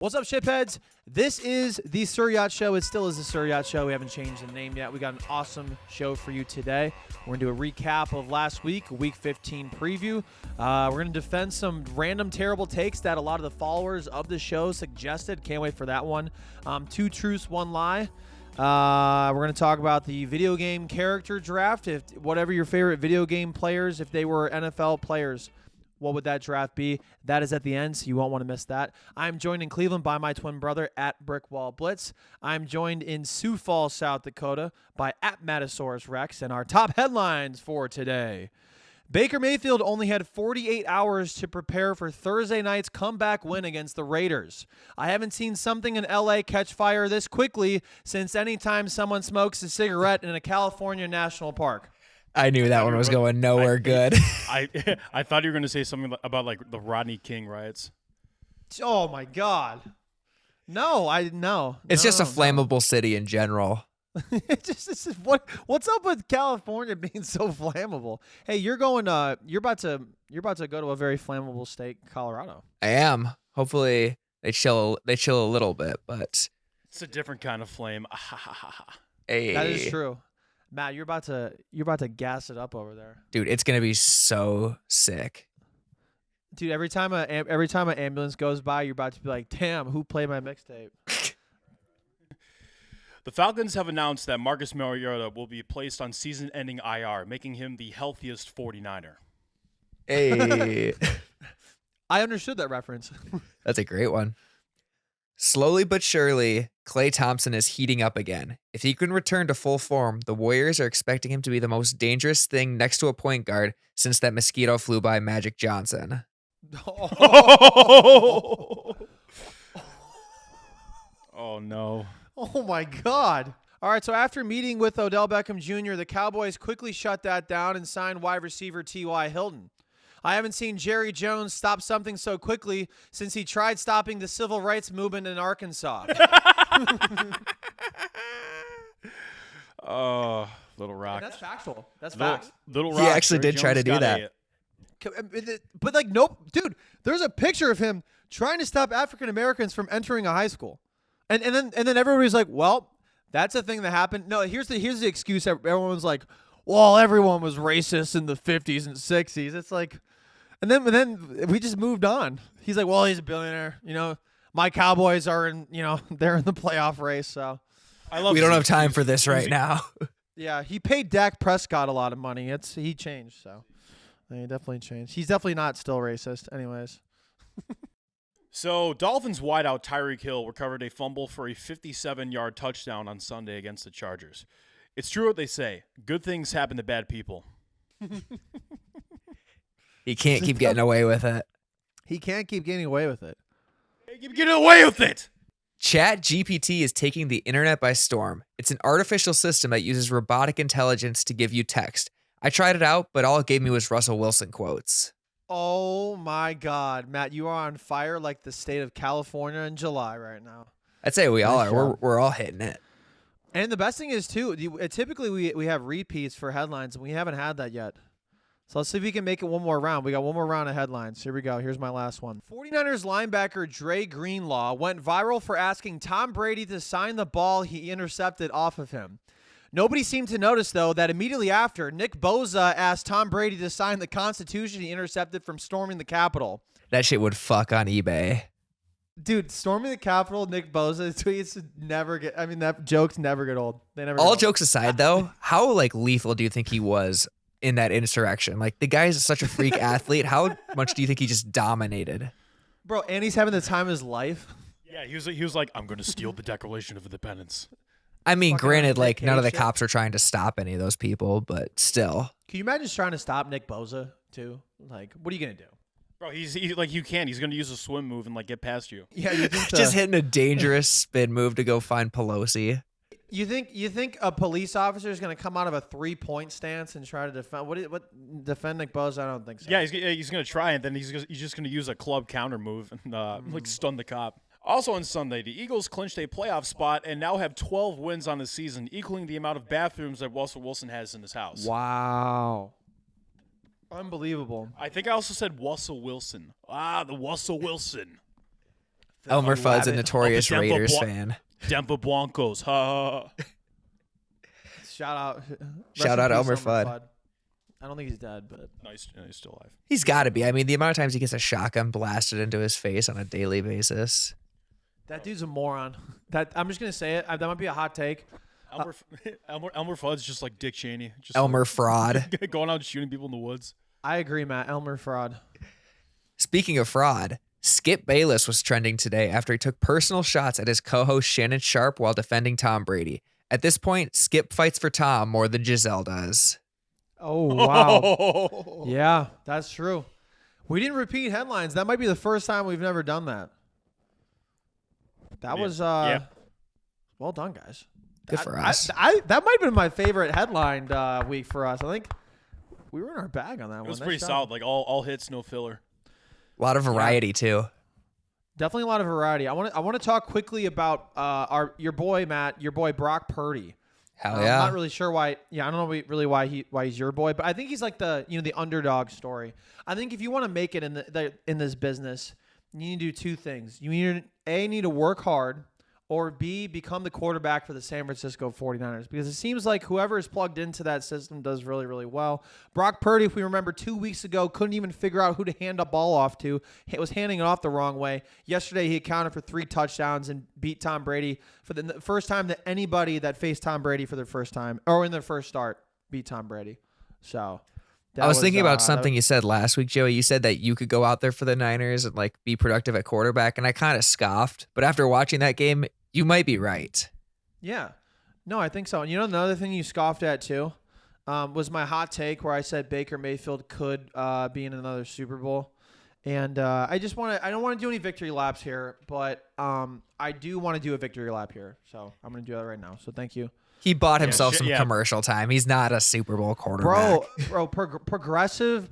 What's up, shipheads? This is the Sir Yacht Show. It still is the Sir Yacht Show. We haven't changed the name yet. We got an awesome show for you today. We're going to do a recap of last week, Week 15 preview. We're going to defend some random terrible takes that a lot of the followers of the show suggested. Can't wait for that one. 2 truths, 1 lie. We're going to talk about the video game character draft. If whatever your favorite video game players, if they were NFL players, what would that draft be? That is at the end, so you won't want to miss that. I'm joined in Cleveland by my twin brother at BrickWallBlitz. I'm joined in Sioux Falls, South Dakota by at Matasaurus Rex. And our top headlines for today. Baker Mayfield only had 48 hours to prepare for Thursday night's comeback win against the Raiders. I haven't seen something in LA catch fire this quickly since any time someone smokes a cigarette in a California national park. I knew that one was going nowhere good. I thought you were going to say something about like the Rodney King riots. Oh my God. No. It's just a flammable city in general. What's up with California being so flammable? Hey, you're about to go to a very flammable state, Colorado. I am. Hopefully they chill a little bit, but It's a different kind of flame. hey. That is true. Matt, you're about to gas it up over there. Dude, it's going to be so sick. Dude, every time an ambulance goes by, you're about to be like, "Damn, who played my mixtape?" The Falcons have announced that Marcus Mariota will be placed on season-ending IR, making him the healthiest 49er. Hey. I understood that reference. That's a great one. Slowly but surely, Klay Thompson is heating up again. If he can return to full form, the Warriors are expecting him to be the most dangerous thing next to a point guard since that mosquito flew by Magic Johnson. Oh, no. Oh, my God. All right, so after meeting with Odell Beckham Jr., the Cowboys quickly shut that down and signed wide receiver T.Y. Hilton. I haven't seen Jerry Jones stop something so quickly since he tried stopping the civil rights movement in Arkansas. Oh, Little Rock. That's factual. That's facts. Little Rock. He actually Jerry did try Jones to do got that. But, like, nope. Dude, there's a picture of him trying to stop African Americans from entering a high school. And then everybody's like, well, that's a thing that happened. No, here's the excuse. Everyone's like, well, everyone was racist in the 50s and 60s. It's like, and then we just moved on. He's like, well, he's a billionaire. You know, my Cowboys are in, they're in the playoff race. So We don't have time for this right now. yeah, he paid Dak Prescott a lot of money. He changed. So he definitely changed. He's definitely not still racist. Anyways. So, Dolphins wideout Tyreek Hill recovered a fumble for a 57-yard touchdown on Sunday against the Chargers. It's true what they say. Good things happen to bad people. He can't keep getting away with it. He can't keep getting away with it. Hey, keep getting away with it! ChatGPT is taking the internet by storm. It's an artificial system that uses robotic intelligence to give you text. I tried it out, but all it gave me was Russell Wilson quotes. Oh my God, Matt, you are on fire like the state of California in July right now. I'd say we all Nice are. job. We're all hitting it. And the best thing is, too, typically we have repeats for headlines, and we haven't had that yet. So let's see if we can make it one more round. We got one more round of headlines. Here we go. Here's my last one. 49ers linebacker Dre Greenlaw went viral for asking Tom Brady to sign the ball he intercepted off of him. Nobody seemed to notice, though, that immediately after, Nick Bosa asked Tom Brady to sign the Constitution he intercepted from storming the Capitol. That shit would fuck on eBay. Dude, storming the Capitol, Nick Bosa tweets never get. I mean, that jokes never get old. They never. All get old. jokes aside, though, how lethal do you think he was in that insurrection? Like, the guy is such a freak athlete. How much do you think he just dominated? Bro, and he's having the time of his life. Yeah, he was like, I'm going to steal the Declaration of Independence. I mean, Fucking granted, on like, none of the vacation. cops are trying to stop any of those people, but still. Can you imagine just trying to stop Nick Bosa, too? Like, what are you going to do? Bro, he's going to use a swim move and, like, get past you. Yeah, you think Just hitting a dangerous spin move to go find Pelosi. You think a police officer is going to come out of a 3-point stance and try to defend defend Nick Bosa? I don't think so. Yeah, he's going to try, and then he's just going to use a club counter move and like stun the cop. Also on Sunday, the Eagles clinched a playoff spot and now have 12 wins on the season, equaling the amount of bathrooms that Russell Wilson has in his house. Wow. Unbelievable. I think I also said Russell Wilson. The Russell Wilson. Elmer Fudd's a rabbit. notorious Denver Raiders Bron- fan. Denver Broncos. Ha. Shout out. Shout Rest out in peace, Elmer Fudd. I don't think he's dead, but Nice. He's still alive. He's got to be. I mean, the amount of times he gets a shotgun blasted into his face on a daily basis. that dude's a moron. That I'm just gonna say it. That might be a hot take. Elmer Fudd's just like Dick Cheney. Just Elmer Fraud. like, going out and shooting people in the woods. I agree, Matt. Elmer fraud. Speaking of fraud, Skip Bayless was trending today after he took personal shots at his co-host Shannon Sharp while defending Tom Brady. At this point, Skip fights for Tom more than Giselle does. Oh wow. Yeah, that's true. We didn't repeat headlines. That might be the first time we've never done that. That was yeah. well done, guys. Good for us. That might have been my favorite headline week for us. I think we were in our bag on that one. It was Nice pretty job. solid. Like all hits, no filler. A lot of variety, too. Definitely a lot of variety. I want to talk quickly about your boy Matt, your boy Brock Purdy. Hell yeah. I'm not really sure why. Yeah, I don't know really why he's your boy, but I think he's like the underdog story. I think if you want to make it in this business, you need to do two things. You need to work hard, or B, become the quarterback for the San Francisco 49ers, because it seems like whoever is plugged into that system does really, really well. Brock Purdy, if we remember 2 weeks ago, couldn't even figure out who to hand a ball off to. He was handing it off the wrong way. Yesterday, he accounted for 3 touchdowns and beat Tom Brady for the first time that anybody that faced Tom Brady for their first time, or in their first start, beat Tom Brady. So I was thinking about something you said last week, Joey. You said that you could go out there for the Niners and like be productive at quarterback, and I kind of scoffed. But after watching that game, you might be right. Yeah. No, I think so. And another thing you scoffed at too was my hot take where I said Baker Mayfield could be in another Super Bowl. And I don't want to do any victory laps here, but I do want to do a victory lap here. So I'm going to do that right now. So thank you. He bought himself some commercial time. He's not a Super Bowl quarterback. Bro, progressive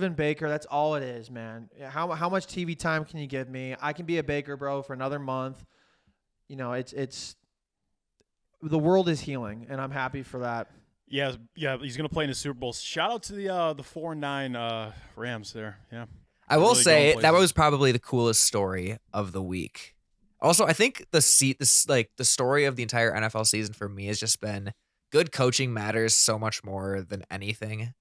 and Baker, that's all it is, man. How much TV time can you give me? I can be a Baker, bro, for another month. It's the world is healing, and I'm happy for that. Yeah, he's gonna play in the Super Bowl. Shout out to the 4-9 Rams there. Yeah, I will really say that was probably the coolest story of the week. Also, I think the story of the entire NFL season for me has just been good coaching matters so much more than anything.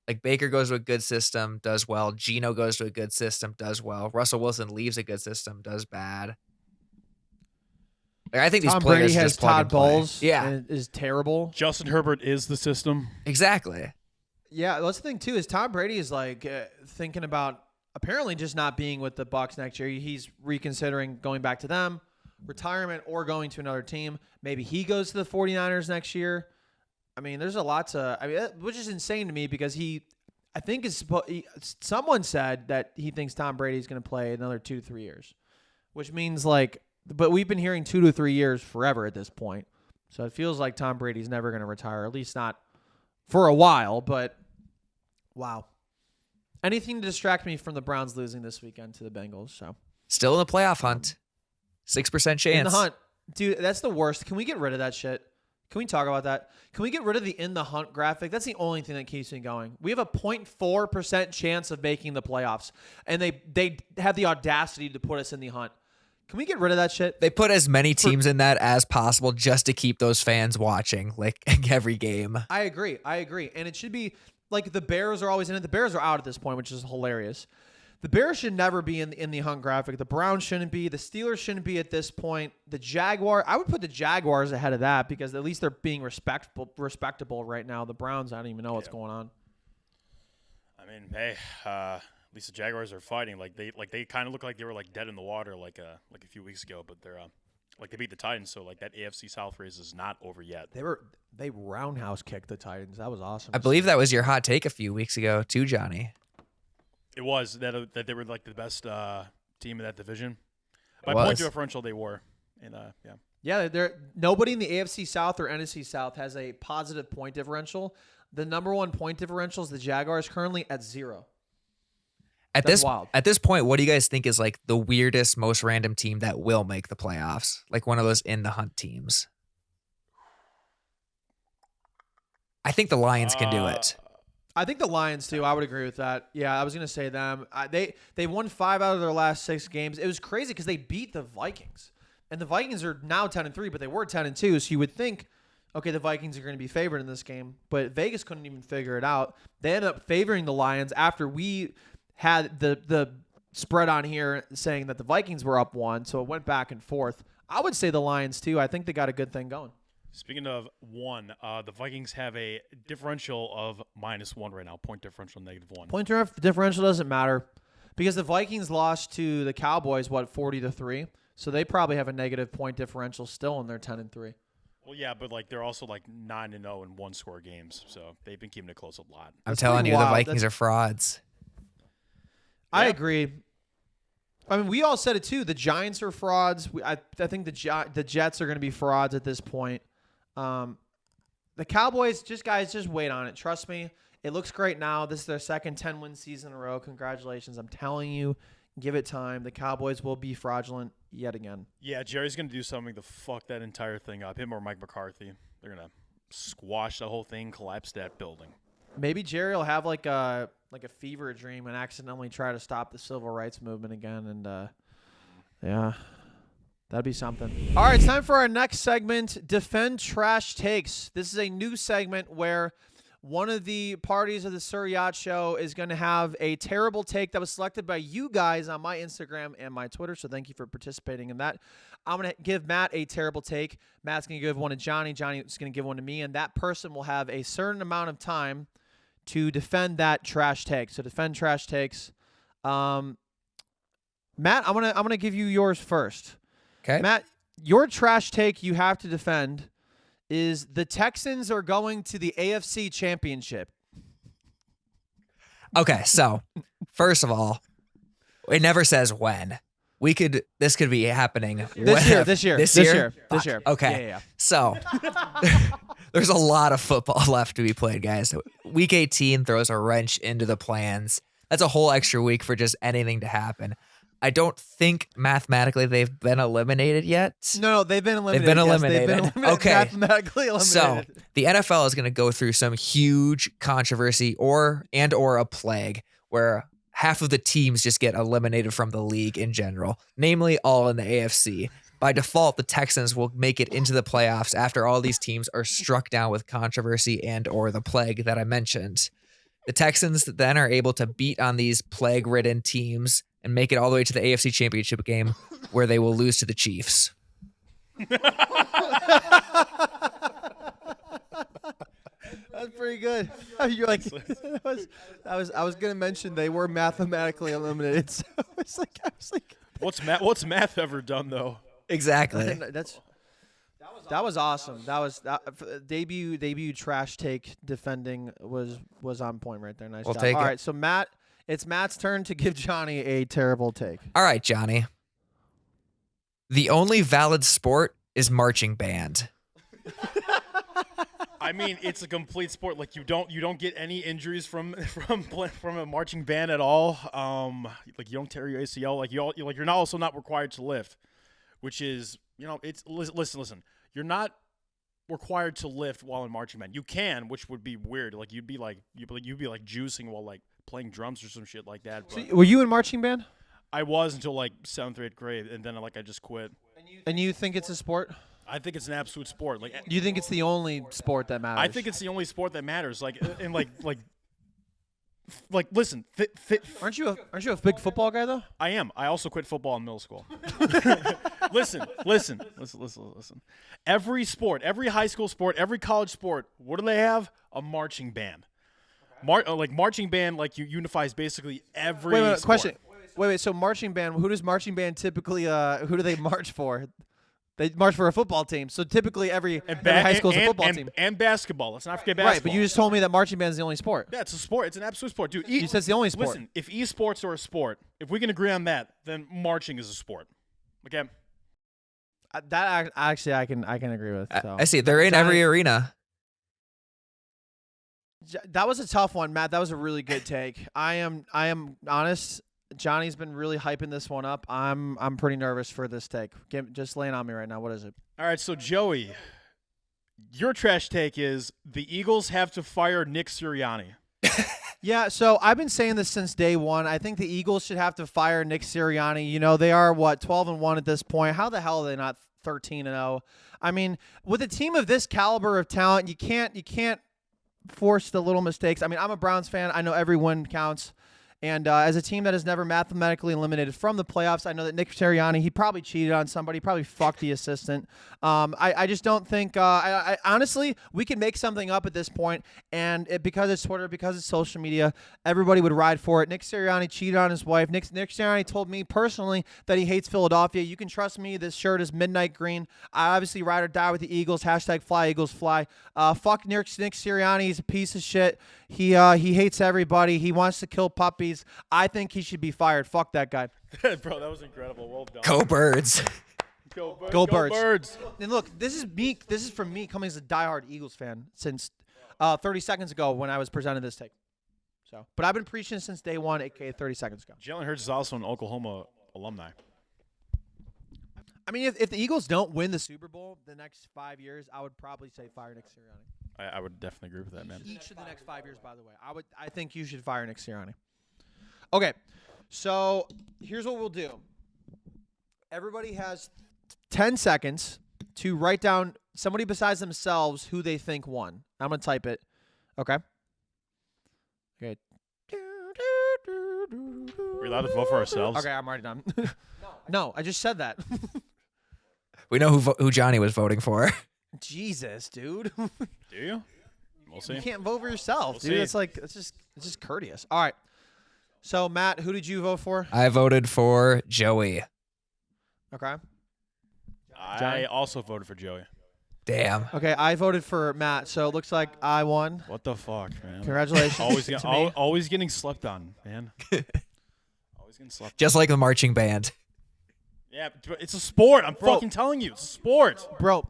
Like Baker goes to a good system, does well. Geno goes to a good system, does well. Russell Wilson leaves a good system, does bad. Like, I think Tom these players Brady has just plug Todd and play. Bowles. Yeah, and is terrible. Justin Herbert is the system. exactly. Yeah, that's the thing too. Is Tom Brady is like thinking about apparently just not being with the Bucs next year. He's reconsidering going back to them, retirement, or going to another team. Maybe he goes to the 49ers next year. I mean, there's a lot to. Which is insane to me because someone said that he thinks Tom Brady's going to play another 2-3 years, which means like. But we've been hearing 2 to 3 years forever at this point. So it feels like Tom Brady's never going to retire, at least not for a while. But, wow. Anything to distract me from the Browns losing this weekend to the Bengals. So Still in the playoff hunt. 6% chance. in the hunt. Dude, that's the worst. Can we get rid of that shit? Can we talk about that? Can we get rid of the in the hunt graphic? That's the only thing that keeps me going. We have a 0.4% chance of making the playoffs. And they have the audacity to put us in the hunt. Can we get rid of that shit? They put as many teams in that as possible just to keep those fans watching, like every game. I agree. And it should be like the Bears are always in it. The Bears are out at this point, which is hilarious. The Bears should never be in the hunt graphic. The Browns shouldn't be. The Steelers shouldn't be at this point. The Jaguars, I would put the Jaguars ahead of that because at least they're being respectable right now. The Browns, I don't even know what's going on. I mean, hey, at least the Jaguars are fighting. They kind of look like they were like dead in the water like a few weeks ago, but they're they beat the Titans, so like that AFC South race is not over yet. They roundhouse kicked the Titans. That was awesome. I believe that was your hot take a few weeks ago too, Johnny. It was that they were like the best team in that division. By Was. point differential, they were, and yeah. Yeah, nobody in the AFC South or NFC South has a positive point differential. The number one point differential is the Jaguars, currently at 0. That's wild. At this point, what do you guys think is like the weirdest, most random team that will make the playoffs? Like one of those in the hunt teams. I think the Lions can do it. I think the Lions too. I would agree with that. Yeah, I was gonna say them. They won 5 out of their last 6 games. It was crazy because they beat the Vikings, and the Vikings are now 10-3, but they were 10-2. So you would think, okay, the Vikings are going to be favored in this game, but Vegas couldn't even figure it out. They ended up favoring the Lions after we had the spread on here saying that the Vikings were up 1, so it went back and forth. I would say the Lions too. I think they got a good thing going. Speaking of 1, the Vikings have a differential of -1 right now. Point differential -1. Point differential doesn't matter because the Vikings lost to the Cowboys 40-3, so they probably have a negative point differential still, and they're 10-3. Well, yeah, but like they're also like 9-0 in 1-score games, so they've been keeping it close a lot. I'm telling you, the Vikings are frauds. I agree. I mean, we all said it too. The Giants are frauds. I think the Jets are going to be frauds at this point. The Cowboys, just wait on it. Trust me. It looks great now. This is their second 10-win season in a row. Congratulations. I'm telling you, give it time. The Cowboys will be fraudulent yet again. Yeah, Jerry's going to do something to fuck that entire thing up. Him or Mike McCarthy. They're going to squash the whole thing, collapse that building. Maybe Jerry will have like a fever dream and accidentally try to stop the civil rights movement again. And, yeah. That'd be something. All right, it's time for our next segment, Defend Trash Takes. This is a new segment where one of the parties of the Sir Yacht Show is going to have a terrible take that was selected by you guys on my Instagram and my Twitter, so thank you for participating in that. I'm going to give Matt a terrible take. Matt's going to give one to Johnny. Johnny's going to give one to me, and that person will have a certain amount of time to defend that trash take. So defend trash takes. Matt, I'm gonna give you yours first. Okay. Matt, your trash take you have to defend is the Texans are going to the AFC Championship. Okay, so first of all, it never says when. This could be happening This year. Okay. Yeah. So there's a lot of football left to be played, guys. Week 18 throws a wrench into the plans. That's a whole extra week for just anything to happen. I don't think mathematically they've been eliminated yet. No, they've been eliminated. They've been eliminated. Yes, they've been eliminated. Okay. Mathematically eliminated. So the NFL is going to go through some huge controversy or a plague where half of the teams just get eliminated from the league in general, namely all in the AFC. By default, the Texans will make it into the playoffs after all these teams are struck down with controversy or the plague that I mentioned. The Texans then are able to beat on these plague-ridden teams and make it all the way to the AFC Championship game where they will lose to the Chiefs. That's pretty good. You're like, I was gonna mention they were mathematically eliminated. So I was like, What's math ever done though? Exactly. That was awesome. That was debut trash take defending was on point right there. Nice We'll job. take All it. right, so Matt, it's Matt's turn to give Johnny a terrible take. All right, Johnny. The only valid sport is marching band. I mean, it's a complete sport. Like you don't get any injuries from a marching band at all. Like you don't tear your ACL. Like you're not also not required to lift, which is it's listen. You're not required to lift while in marching band. You can, which would be weird. Like you'd be like juicing while like playing drums or some shit like that. But So, were you in marching band? I was until like 7th or 8th grade, and then I just quit. And you think it's a sport? I think it's an absolute sport. Like You think it's the only sport that matters? I think it's the only sport that matters. Like and listen. Aren't you a big football guy though? I am. I also quit football in middle school. Listen. Every sport, every high school sport, every college sport, what do they have? A marching band. Marching band unifies basically every Wait, sport. question. Wait. So marching band, who does marching band typically? Who do they march for? They march for a football team. So typically every high school is a football team. And basketball. Let's not forget basketball. Right, but you just told me that marching band is the only sport. Yeah, it's a sport. It's an absolute sport, dude. You said it's the only sport. Listen, if esports are a sport, if we can agree on that, then marching is a sport. Okay. That actually I can agree with. So. I see. They're in every arena. That was a tough one, Matt. That was a really good take. I am honest. Johnny's been really hyping this one up. I'm pretty nervous for this take. Just lay it on me right now. What is it? All right, so Joey, your trash take is the Eagles have to fire Nick Sirianni. Yeah, so I've been saying this since day one. I think the Eagles should have to fire Nick Sirianni. You know, they are 12-1 at this point. How the hell are they not 13-0? I mean, with a team of this caliber of talent, you can't force the little mistakes. I mean, I'm a Browns fan. I know every win counts. And as a team that is never mathematically eliminated from the playoffs, I know that Nick Sirianni, he probably cheated on somebody, probably fucked the assistant. I just don't think, I honestly, we can make something up at this point, and because it's Twitter, because it's social media, everybody would ride for it. Nick Sirianni cheated on his wife. Nick Sirianni told me personally that he hates Philadelphia. You can trust me. This shirt is midnight green. I obviously ride or die with the Eagles. # fly Eagles fly. Fuck Nick Sirianni. He's a piece of shit. He hates everybody. He wants to kill puppies. I think he should be fired. Fuck that guy. Bro, that was incredible. Well done. Go Birds. Go Birds. Go Go Birds. Birds. And look, this is me. This is from me coming as a diehard Eagles fan since 30 seconds ago when I was presented this take. So, but I've been preaching since day one, aka 30 seconds ago. Jalen Hurts is also an Oklahoma alumni. I mean, if the Eagles don't win the Super Bowl the next 5 years, I would probably say fire Nick Sirianni. I would definitely agree with that, man. Each of the next 5 years, by the way. I think you should fire Nick Sirianni. Okay, so here's what we'll do. Everybody has 10 seconds to write down somebody besides themselves who they think won. I'm going to type it. Okay? Okay. We're allowed to vote for ourselves. Okay, I'm already done. No, I just said that. We know who Johnny was voting for. Jesus, dude. Do you? We'll see. You can't vote for yourself, We'll dude. see. It's like it's just courteous. All right. So Matt, who did you vote for? I voted for Joey. Okay. I also voted for Joey. Damn. Okay, I voted for Matt. So it looks like I won. What the fuck, man? Congratulations. to me. always getting slept on, man. Always getting slept on. Just like the marching band. Yeah, it's a sport. I'm Bro. fucking telling you. It's a sport. Bro,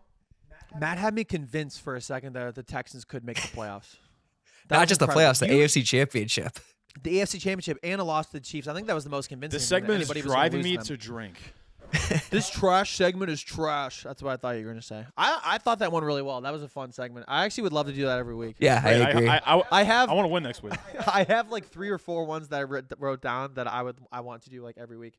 Matt had me convinced for a second that the Texans could make the playoffs. That Not was just the incredible. playoffs, the AFC Championship. The AFC Championship and a loss to the Chiefs. I think that was the most convincing. This thing that segment is anybody was gonna driving lose me them. to drink. This trash segment is trash. That's what I thought you were going to say. I thought that went really well. That was a fun segment. I actually would love to do that every week. Yeah, I agree. I want to win next week. I have like 3 or 4 ones that I wrote down that I want to do like every week.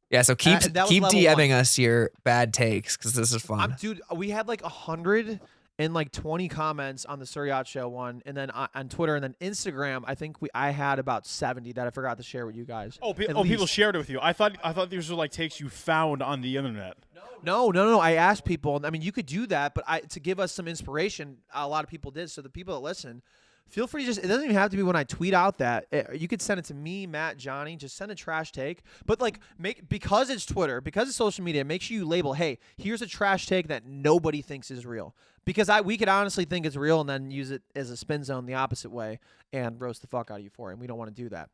Yeah, so keep that was keep level DMing one. us your bad takes because this is fun. Dude, we had like 120 comments on the Sir Yacht Show one, and then on Twitter, and then Instagram. I think I had about 70 that I forgot to share with you guys. Oh, At people least. shared it with you. I thought these were like takes you found on the internet. No. I asked people. I mean, you could do that, but to give us some inspiration, a lot of people did. So the people that listen, feel free to it doesn't even have to be when I tweet out that. You could send it to me, Matt, Johnny. Just send a trash take. But like, because it's Twitter, because it's social media, make sure you label, hey, here's a trash take that nobody thinks is real. Because we could honestly think it's real and then use it as a spin zone the opposite way and roast the fuck out of you for it. And we don't want to do that.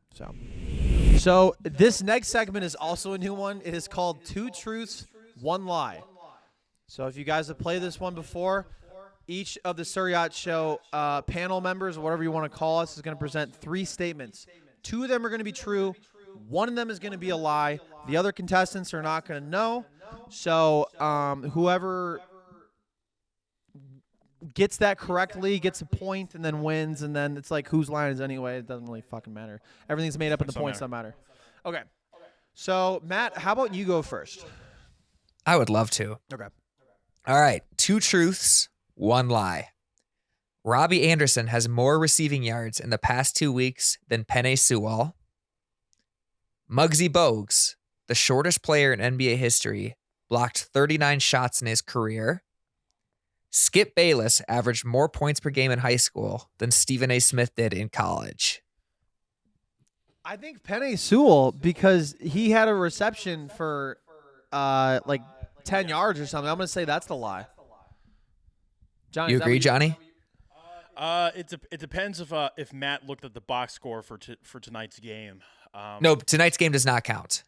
So this next segment is also a new one. It is called 2 Truths, 1 Lie. So if you guys have played this one before, each of the Sir Yacht Show panel members, or whatever you want to call us, is going to present 3 statements. 2 of them are going to be true. 1 of them is going to be a lie. The other contestants are not going to know. So whoever gets that correctly gets a point and then wins, and then it's like whose line is anyway. It doesn't really fucking matter. Everything's made up and the points don't matter. Okay. So, Matt, how about you go first? I would love to. Okay. All right, 2 truths, 1 lie. Robbie Anderson has more receiving yards in the past 2 weeks than Penei Sewell. Muggsy Bogues, the shortest player in NBA history, blocked 39 shots in his career. Skip Bayless averaged more points per game in high school than Stephen A. Smith did in college. I think Penei Sewell, because he had a reception for like 10 yards or something. I'm going to say that's the lie. Johnny, You is that agree, what Johnny? It depends if Matt looked at the box score for tonight's game. No, tonight's game does not count.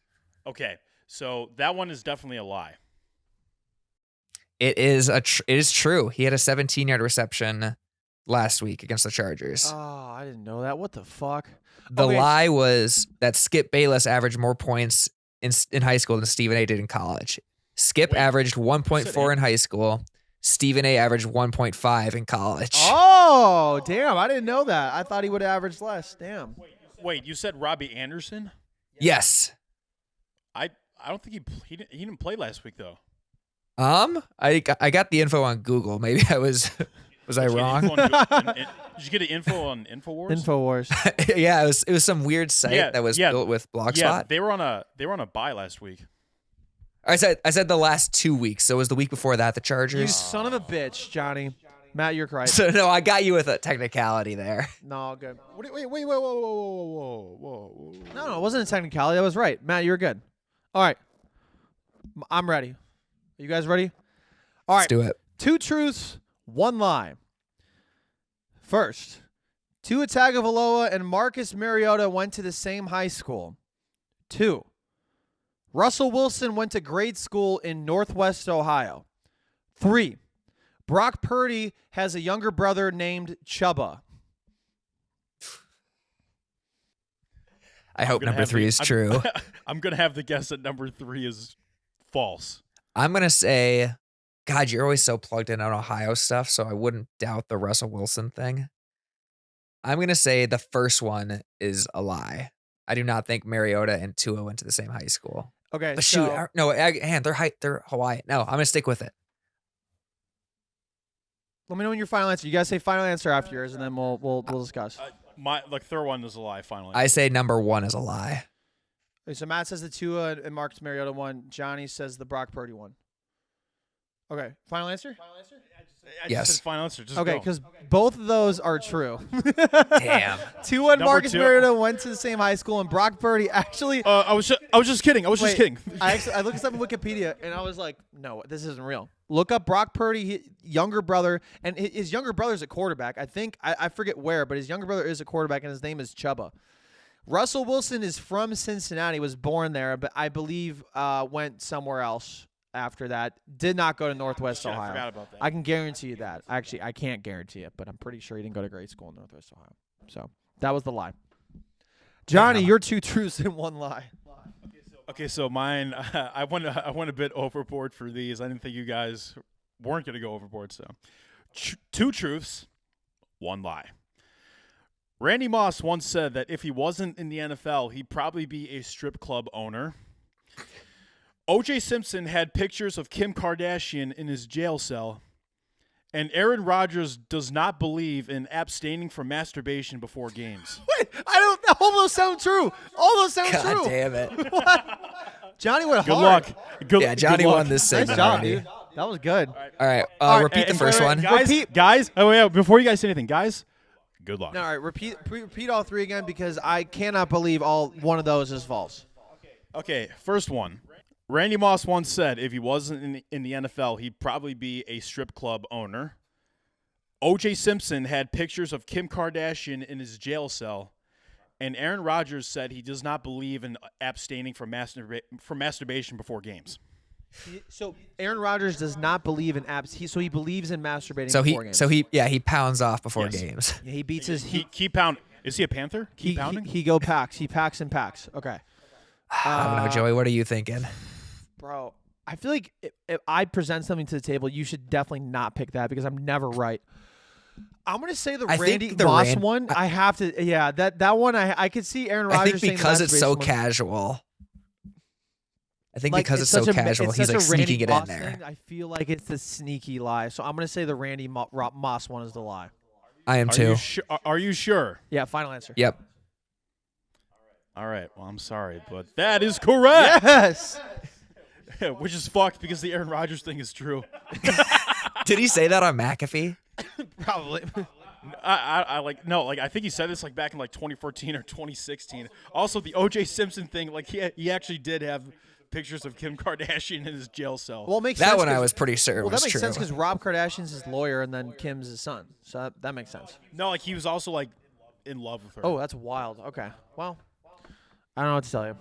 Okay, so that one is definitely a lie. It is true. He had a 17-yard reception last week against the Chargers. Oh, I didn't know that. What the fuck? The Okay. lie was that Skip Bayless averaged more points in high school than Stephen A. did in college. Skip Wait, averaged said 1.4 in high school. Stephen A. averaged 1.5 in college. Oh, damn. I didn't know that. I thought he would average less. Damn. Wait, you said Robbie Anderson? Yes. I don't think he didn't play last week though. I got the info on Google. Maybe I was I wrong? Did you get an info on Infowars? Infowars. Yeah, it was some weird site that was built with Blogspot. Yeah, they were on a bye last week. I said the last 2 weeks. So it was the week before that the Chargers. You son of a bitch, Johnny. Matt, you're correct. So no, I got you with a technicality there. No, good. Wait, whoa. No, it wasn't a technicality. That was right. Matt, you're good. All right. I'm ready. Are you guys ready? All right. Let's do it. 2 truths, 1 lie. First, Tua Tagovailoa and Marcus Mariota went to the same high school. 2, Russell Wilson went to grade school in Northwest Ohio. 3, Brock Purdy has a younger brother named Chubba. I hope number 3 is true. I'm going to have the guess that number 3 is false. I'm going to say, God, you're always so plugged in on Ohio stuff, so I wouldn't doubt the Russell Wilson thing. I'm going to say the first one is a lie. I do not think Mariota and Tua went to the same high school. Okay, But so shoot, no, they're Hawaii. No, I'm going to stick with it. let me know when your final answer. You guys say final answer after yours, and then we'll discuss. My third one is a lie. Finally, I say number 1 is a lie. Okay, so Matt says the Tua and Marcus Mariota one. Johnny says the Brock Purdy one. Okay, final answer? I Yes. just said final answer. Just Okay, go. because both of those are true. Damn. Tua and Number Marcus 2. Mariota went to the same high school, and Brock Purdy actually. I was just kidding. I was just Wait, kidding. I looked this up on Wikipedia, and I was like, no, this isn't real. Look up Brock Purdy, younger brother, and his younger brother's a quarterback. I think, I forget where, but his younger brother is a quarterback, and his name is Chubba. Russell Wilson is from Cincinnati, was born there, but I believe went somewhere else after that. Did not go to Northwest Shit, I Ohio. forgot about that. I can guarantee you that. Actually, I can't guarantee it, but I'm pretty sure he didn't go to grade school in Northwest Ohio. So that was the lie. Johnny, your 2 truths and 1 lie. Okay, so mine. I went a bit overboard for these. I didn't think you guys weren't gonna go overboard. So, 2 truths, 1 lie. Randy Moss once said that if he wasn't in the NFL, he'd probably be a strip club owner. O.J. Simpson had pictures of Kim Kardashian in his jail cell. And Aaron Rodgers does not believe in abstaining from masturbation before games. Wait, all those sound true. All those sound God true. damn it. Johnny went Good hard. luck. Yeah, Johnny good luck. won this Nice segment job, already. dude. That was good. All right, All right, repeat the and first wait, one. Guys. Oh yeah. Before you guys say anything, guys. Good luck. No, all right, repeat all 3 again because I cannot believe one of those is false. Okay, first one. Randy Moss once said if he wasn't in the NFL, he'd probably be a strip club owner. O.J. Simpson had pictures of Kim Kardashian in his jail cell. And Aaron Rodgers said he does not believe in abstaining from masturbation before games. So Aaron Rodgers does not believe in so he believes in masturbating So before games. he pounds off before Yes. games. Yeah, he beats his Keep pound. Is he a Panther? Keep pounding. he go packs. He packs and packs. Okay. I don't know, Joey. What are you thinking? Bro, I feel like if I present something to the table, you should definitely not pick that because I'm never right. I'm gonna say the I think Randy the Moss Rand- one. I have to. Yeah, that one. I could see Aaron Rodgers. I think saying because the it's so masturbation one. casual. I think Like, because it's so such a- casual, it's he's such like a Randy sneaking it Moss in there. thing, I feel like it's the sneaky lie. So I'm gonna say the Randy Moss one is the lie. I am Are too. are you sure? Yeah, final answer. Yep. All right. Well, I'm sorry, but that is correct. Yes. Which is fucked because the Aaron Rodgers thing is true. Did he say that on McAfee? Probably. I think he said this like back in like 2014 or 2016. Also, the O.J. Simpson thing, like he actually did have pictures of Kim Kardashian in his jail cell. Well, it makes That sense one I 'cause- was pretty sure Well, was that makes true. sense because Rob Kardashian's his lawyer and then Kim's his son. So that makes sense. No, like he was also like in love with her. Oh, that's wild. Okay. Well, I don't know what to tell you.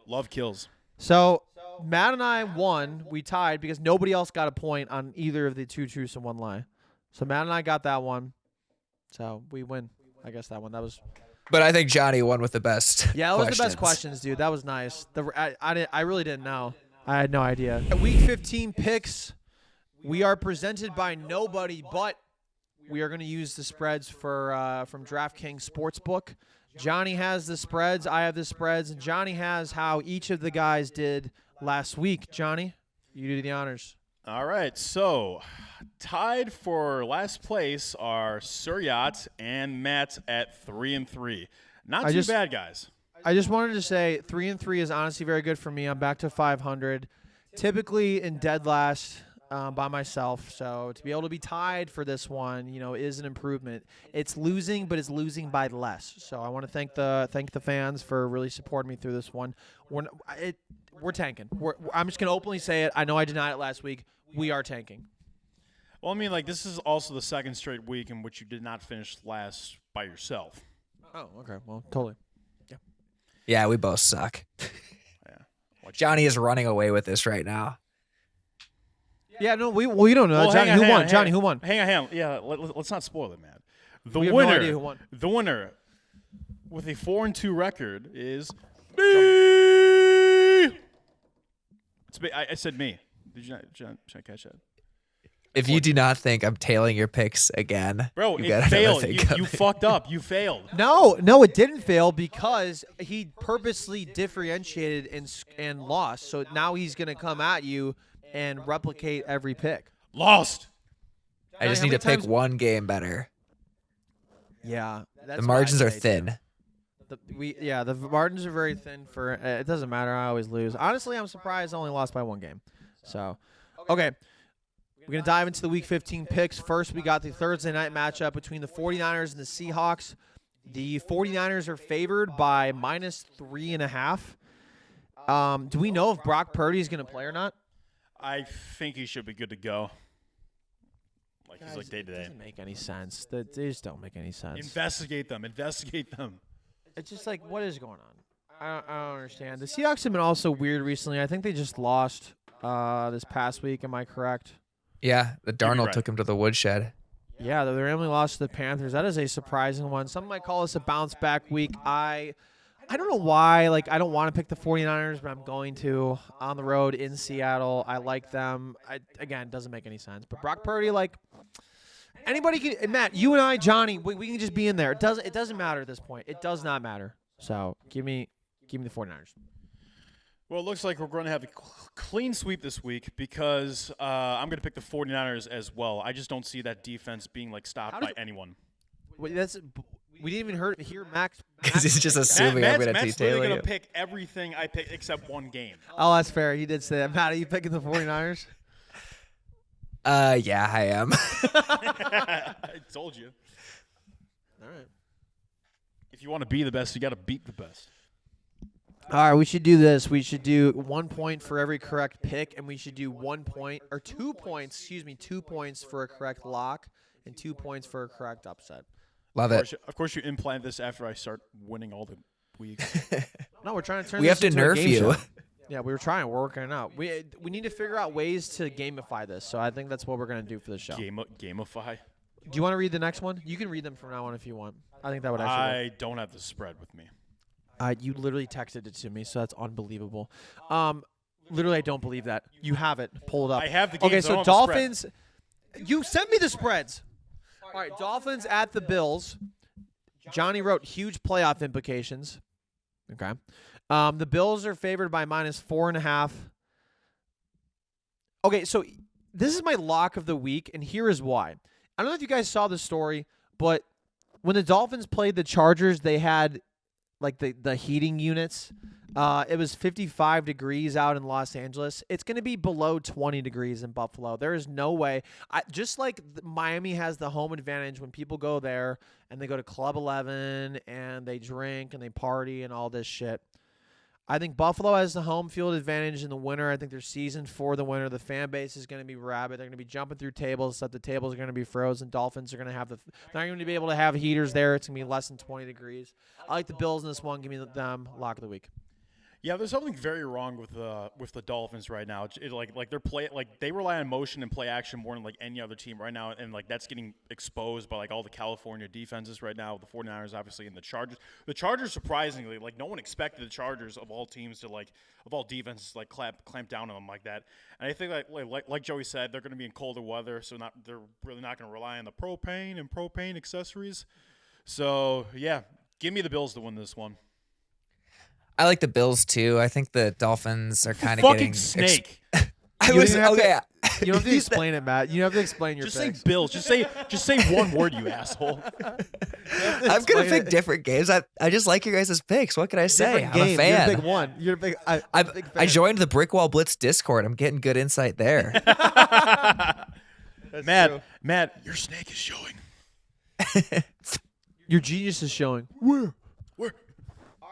Love kills. So Matt and I won. We tied because nobody else got a point on either of the 2 truths and 1 lie. So Matt and I got that one. So we win. I guess that one. That was. But I think Johnny won with the best. Yeah, that was the best questions, dude. That was nice. I really didn't know. I had no idea. Week 15 picks. We are presented by nobody, but we are going to use the spreads for from DraftKings Sportsbook. Johnny has the spreads, I have the spreads, and Johnny has how each of the guys did last week. Johnny, you do the honors. All right, so tied for last place are Sir Yacht and Matt at 3-3. Not too bad, guys. I just wanted to say 3-3 is honestly very good for me. I'm back to 500. Typically in dead last by myself, so to be able to be tied for this one, is an improvement. It's losing, but it's losing by less. So I want to thank the fans for really supporting me through this one. We're tanking. I'm just gonna openly say it. I know I denied it last week. We are tanking. Well, I mean, this is also the second straight week in which you did not finish last by yourself. Oh, okay. Well, totally. Yeah, we both suck. Yeah. Johnny is running away with this right now. Yeah, no, we don't know. Well, Johnny, who won? Johnny, who won? Hang on. Yeah, let's not spoil it, man. We have no idea who won. The winner with a 4-2 record is me. It's me. I said me. Did you not catch that? If you do not think I'm tailing your picks again, Bro, you it got another failed. thing You coming. fucked up. You failed. No, it didn't fail because he purposely differentiated and lost. So now he's going to come at you and replicate every pick. Lost. I just How need to many pick times- one game better. Yeah. The margins are thin. The margins are very thin for it doesn't matter. I always lose. Honestly, I'm surprised I only lost by one game. So, okay. We're going to dive into the Week 15 picks. First, we got the Thursday night matchup between the 49ers and the Seahawks. The 49ers are favored by -3.5. Do we know if Brock Purdy is going to play or not? I think he should be good to go. He's Guys, day to It day. doesn't make any sense. They just don't make any sense. Investigate them. It's just like, what is going on? I don't understand. The Seahawks have been also weird recently. I think they just lost this past week. Am I correct? Yeah, the Darnold right. took him to the woodshed. Yeah, they only lost to the Panthers. That is a surprising one. Some might call this a bounce back week. I don't know why. I don't want to pick the 49ers, but I'm going to on the road in Seattle. I like them. Again, doesn't make any sense. But Brock Purdy, anybody can. Matt, you and I, Johnny, we can just be in there. It doesn't matter at this point. It does not matter. So give me the 49ers. Well, it looks like we're going to have a clean sweep this week because I'm going to pick the 49ers as well. I just don't see that defense being stopped by anyone. Wait, we didn't even hear Max. Because he's just assuming I'm going to Matt's tailor literally you. going to pick everything I pick except one game. Oh, that's fair. He did say that. Matt, are you picking the 49ers? Yeah, I am. I told you. All right. If you want to be the best, you got to beat the best. All right, we should do this. We should do 1 point for every correct pick, and we should do 2 points, 2 points for a correct lock and 2 points for a correct upset. Love it. Of course, you implant this after I start winning all the weeks. No, we're trying to turn We this have to into a nerf game you. show. Yeah, we were trying. We're working it out. We need to figure out ways to gamify this, so I think that's what we're going to do for the show. Gamify. Do you want to read the next one? You can read them from now on if you want. I think that would actually work. I don't have the spread with me. You literally texted it to me, so that's unbelievable. Literally, I don't believe that. You have it. Pull it up. I have the games. Okay, I so don't have the Dolphins. You sent me the spreads. All right, Dolphins at the Bills. Johnny wrote huge playoff implications. Okay. The Bills are favored by -4.5. Okay, so this is my lock of the week, and here is why. I don't know if you guys saw the story, but when the Dolphins played the Chargers, they had the heating units. It was 55 degrees out in Los Angeles. It's going to be below 20 degrees in Buffalo. There is no way. Just like Miami has the home advantage when people go there and they go to Club 11 and they drink and they party and all this shit. I think Buffalo has the home field advantage in the winter. I think they're seasoned for the winter. The fan base is going to be rabid. They're going to be jumping through tables, except the tables are going to be frozen. Dolphins are going to have they're not going to be able to have heaters there. It's going to be less than 20 degrees. I like the Bills in this one. Give me them lock of the week. Yeah, there's something very wrong with the Dolphins right now. They rely on motion and play action more than like any other team right now, and like that's getting exposed by like all the California defenses right now. The 49ers obviously and the Chargers. The Chargers surprisingly, like no one expected the Chargers of all teams to of all defenses clamp down on them like that. And I think like Joey said, they're going to be in colder weather, so they're really not going to rely on the propane accessories. So yeah, give me the Bills to win this one. I like the Bills too. I think the Dolphins are kind of Fucking getting snake. You don't have to explain it, Matt. You don't have to explain your Just picks. say Bills. Just say one word, you asshole. I'm gonna pick different games. I just like your guys' picks. What can I say? Different I'm game. a fan. You're a big one. You're a big. Big fan. I joined the BrickWallBlitz Discord. I'm getting good insight there. Matt, your snake is showing. Your genius is showing. Where?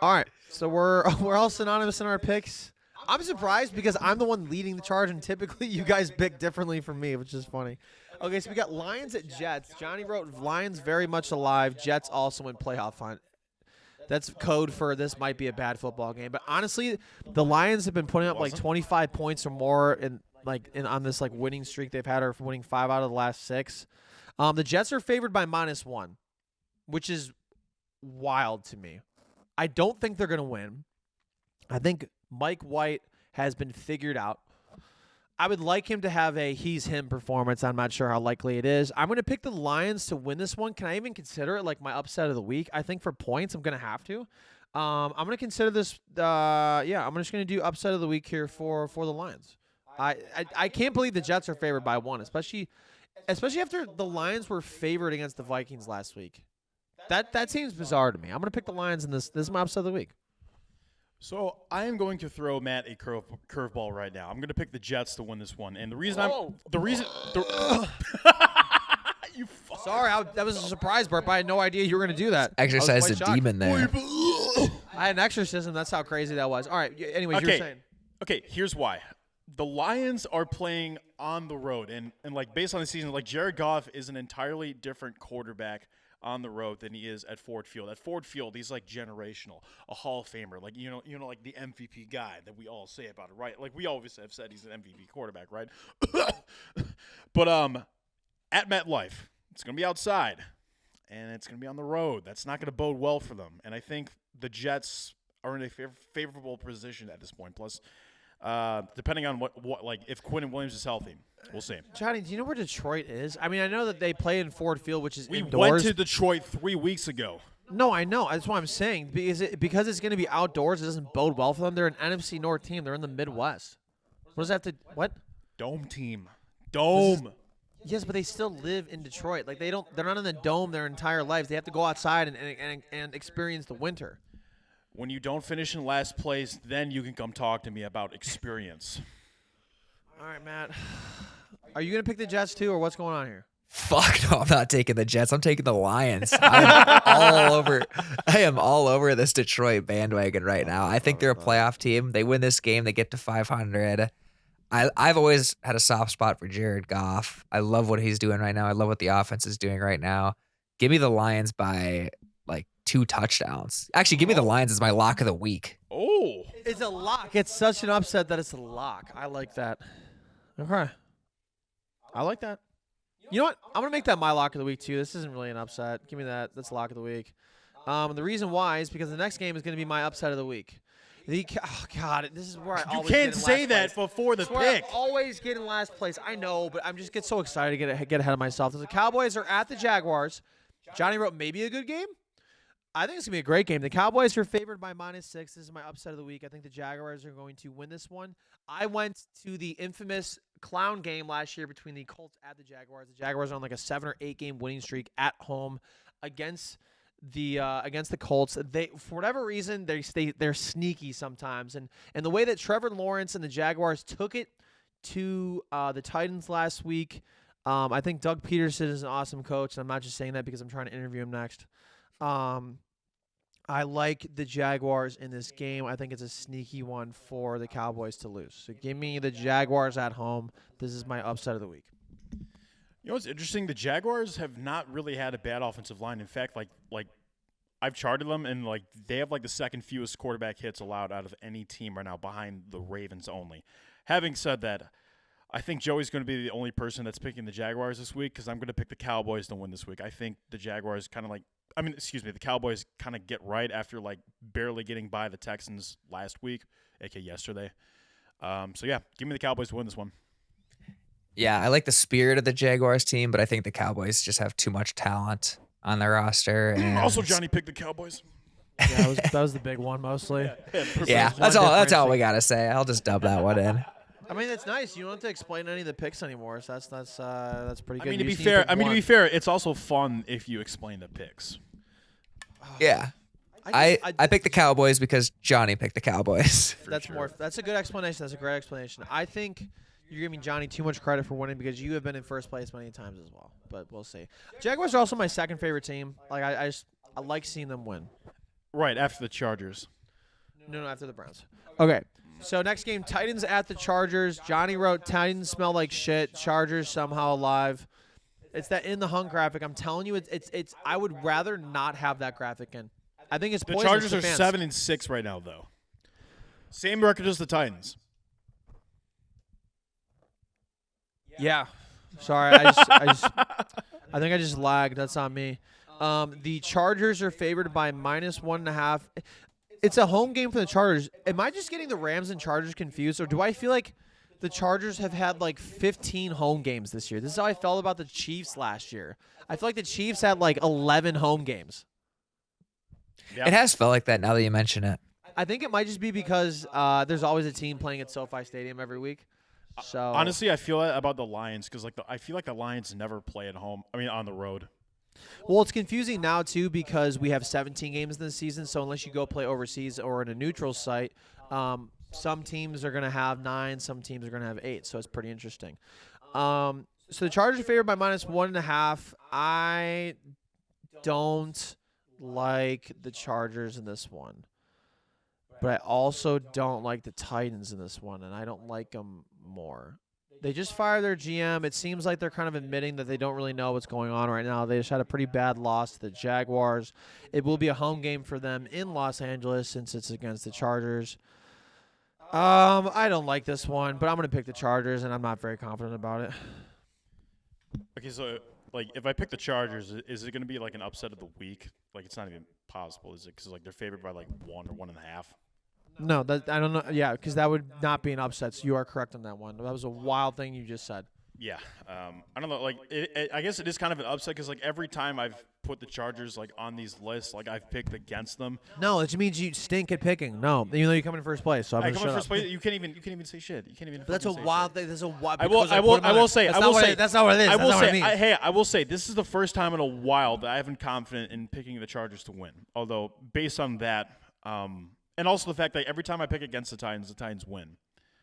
All right, so we're all synonymous in our picks. I'm surprised because I'm the one leading the charge, and typically you guys pick differently from me, which is funny. Okay, so we got Lions at Jets. Johnny wrote Lions very much alive. Jets also in playoff hunt. That's code for this might be a bad football game. But honestly, the Lions have been putting up like 25 points or more on this like winning streak they've had, or winning 5 out of the last 6. The Jets are favored by -1, which is wild to me. I don't think they're going to win. I think Mike White has been figured out. I would like him to have a he's-him performance. I'm not sure how likely it is. I'm going to pick the Lions to win this one. Can I even consider it like my upset of the week? I think for points, I'm going to have to. I'm going to consider this. I'm just going to do upset of the week here for the Lions. I can't believe the Jets are favored by 1, especially after the Lions were favored against the Vikings last week. That seems bizarre to me. I'm going to pick the Lions in this. This is my upset of the week. So I am going to throw Matt a curveball right now. I'm going to pick the Jets to win this one, and the reason you sorry, that was a surprise, Bert. I had no idea you were going to do that. Exercise the demon there. I had an exorcism. That's how crazy that was. All right. Anyways, you were saying. Okay, here's why. The Lions are playing on the road, and like based on the season, like Jared Goff is an entirely different quarterback on the road than he is at Ford Field. At Ford Field, he's like generational, a Hall of Famer, like you know, like the MVP guy that we all say about it, right? Like we always have said he's an MVP quarterback, right? But at MetLife, it's gonna be outside, and it's gonna be on the road. That's not gonna bode well for them. And I think the Jets are in a favorable position at this point. Plus, depending on what like if Quinn Williams is healthy. We'll see. Johnny, do you know where Detroit is? I mean, I know that they play in Ford Field, which is indoors. We went to Detroit 3 weeks ago. No, I know. That's what I'm saying. Because it's going to be outdoors, it doesn't bode well for them. They're an NFC North team. They're in the Midwest. What does that have to – what? Dome team. Dome. Yes, but they still live in Detroit. Like they're not in the dome their entire lives. They have to go outside and experience the winter. When you don't finish in last place, then you can come talk to me about experience. All right, Matt. Are you going to pick the Jets too, or what's going on here? Fuck no, I'm not taking the Jets. I'm taking the Lions. I am all over this Detroit bandwagon right now. I think they're a playoff team. They win this game, they get to 500. I've always had a soft spot for Jared Goff. I love what he's doing right now. I love what the offense is doing right now. Give me the Lions by like 2 touchdowns. Actually, give me the Lions as my lock of the week. Oh. It's a lock. It's such an upset that it's a lock. I like that. Okay. I like that. You know what? I'm going to make that my lock of the week, too. This isn't really an upset. Give me that. That's lock of the week. The reason why is because the next game is going to be my upset of the week. Oh, God. This is where I always get in last place. You can't say that before the pick. I always get in last place. I know, but I'm just get so excited to get ahead of myself. The Cowboys are at the Jaguars. Johnny wrote maybe a good game. I think it's going to be a great game. The Cowboys are favored by -6. This is my upset of the week. I think the Jaguars are going to win this one. I went to the infamous clown game last year between the Colts at the Jaguars. The Jaguars are on like a 7 or 8 game winning streak at home against the Colts. They, for whatever reason, they're sneaky sometimes. And the way that Trevor Lawrence and the Jaguars took it to the Titans last week, I think Doug Peterson is an awesome coach. And I'm not just saying that because I'm trying to interview him next. I like the Jaguars in this game. I think it's a sneaky one for the Cowboys to lose. So give me the Jaguars at home. This is my upset of the week. You know what's interesting? The Jaguars have not really had a bad offensive line. In fact, like I've charted them, and like they have like the second fewest quarterback hits allowed out of any team right now, behind the Ravens only. Having said that, I think Joey's going to be the only person that's picking the Jaguars this week because I'm going to pick the Cowboys to win this week. I think the Jaguars the Cowboys kind of get right after like barely getting by the Texans last week, aka yesterday. So yeah, give me the Cowboys to win this one. Yeah, I like the spirit of the Jaguars team, but I think the Cowboys just have too much talent on their roster. And Also, Johnny picked the Cowboys. Yeah, that was the big one mostly. yeah, that's all. That's all we gotta say. I'll just dub that one in. I mean, it's nice. You don't have to explain any of the picks anymore, so that's pretty good. To be fair, it's also fun if you explain the picks. Yeah. I picked the Cowboys because Johnny picked the Cowboys. That's a good explanation. That's a great explanation. I think you're giving Johnny too much credit for winning because you have been in first place many times as well. But we'll see. Jaguars are also my second favorite team. Like I like seeing them win. Right after the Chargers. No, after the Browns. Okay. So next game, Titans at the Chargers. Johnny wrote Titans smell like shit. Chargers somehow alive. It's that in the hunt graphic. I'm telling you, it's. I would rather not have that graphic in. I think it's the poisonous Chargers to are fans. 7-6 right now, though. Same record as the Titans. Yeah. Sorry, I think I just lagged. That's on me. The Chargers are favored by -1.5. It's a home game for the Chargers. Am I just getting the Rams and Chargers confused, or do I feel like the Chargers have had like 15 home games this year? This is how I felt about the Chiefs last year. I feel like the Chiefs had like 11 home games. Yep. It has felt like that now that you mention it. I think it might just be because there's always a team playing at SoFi Stadium every week. So honestly, I feel that about the Lions because I feel like the Lions never play at home. I mean, on the road. Well, it's confusing now, too, because we have 17 games in the season, so unless you go play overseas or in a neutral site, some teams are going to have 9, some teams are going to have 8, so it's pretty interesting. So the Chargers are favored by -1.5. I don't like the Chargers in this one, but I also don't like the Titans in this one, and I don't like them more. They just fired their GM. It seems like they're kind of admitting that they don't really know what's going on right now. They just had a pretty bad loss to the Jaguars. It will be a home game for them in Los Angeles since it's against the Chargers. I don't like this one, but I'm going to pick the Chargers, and I'm not very confident about it. Okay, so like if I pick the Chargers, is it going to be like an upset of the week? Like it's not even possible, is it? Because like they're favored by like 1 or 1.5. No, I don't know. Yeah, because that would not be an upset. So you are correct on that one. That was a wild thing you just said. Yeah, I don't know. Like, I guess it is kind of an upset because like every time I've put the Chargers like on these lists, like I've picked against them. No, it just means you stink at picking. No, even though you come in first place. So I'm come in first place. You can't even say shit. You can't even. But that's a wild thing. That's a wild. I will say. That's not what it is. I will say. I will say this is the first time in a while that I have been confident in picking the Chargers to win. Although based on that, and also the fact that every time I pick against the Titans win.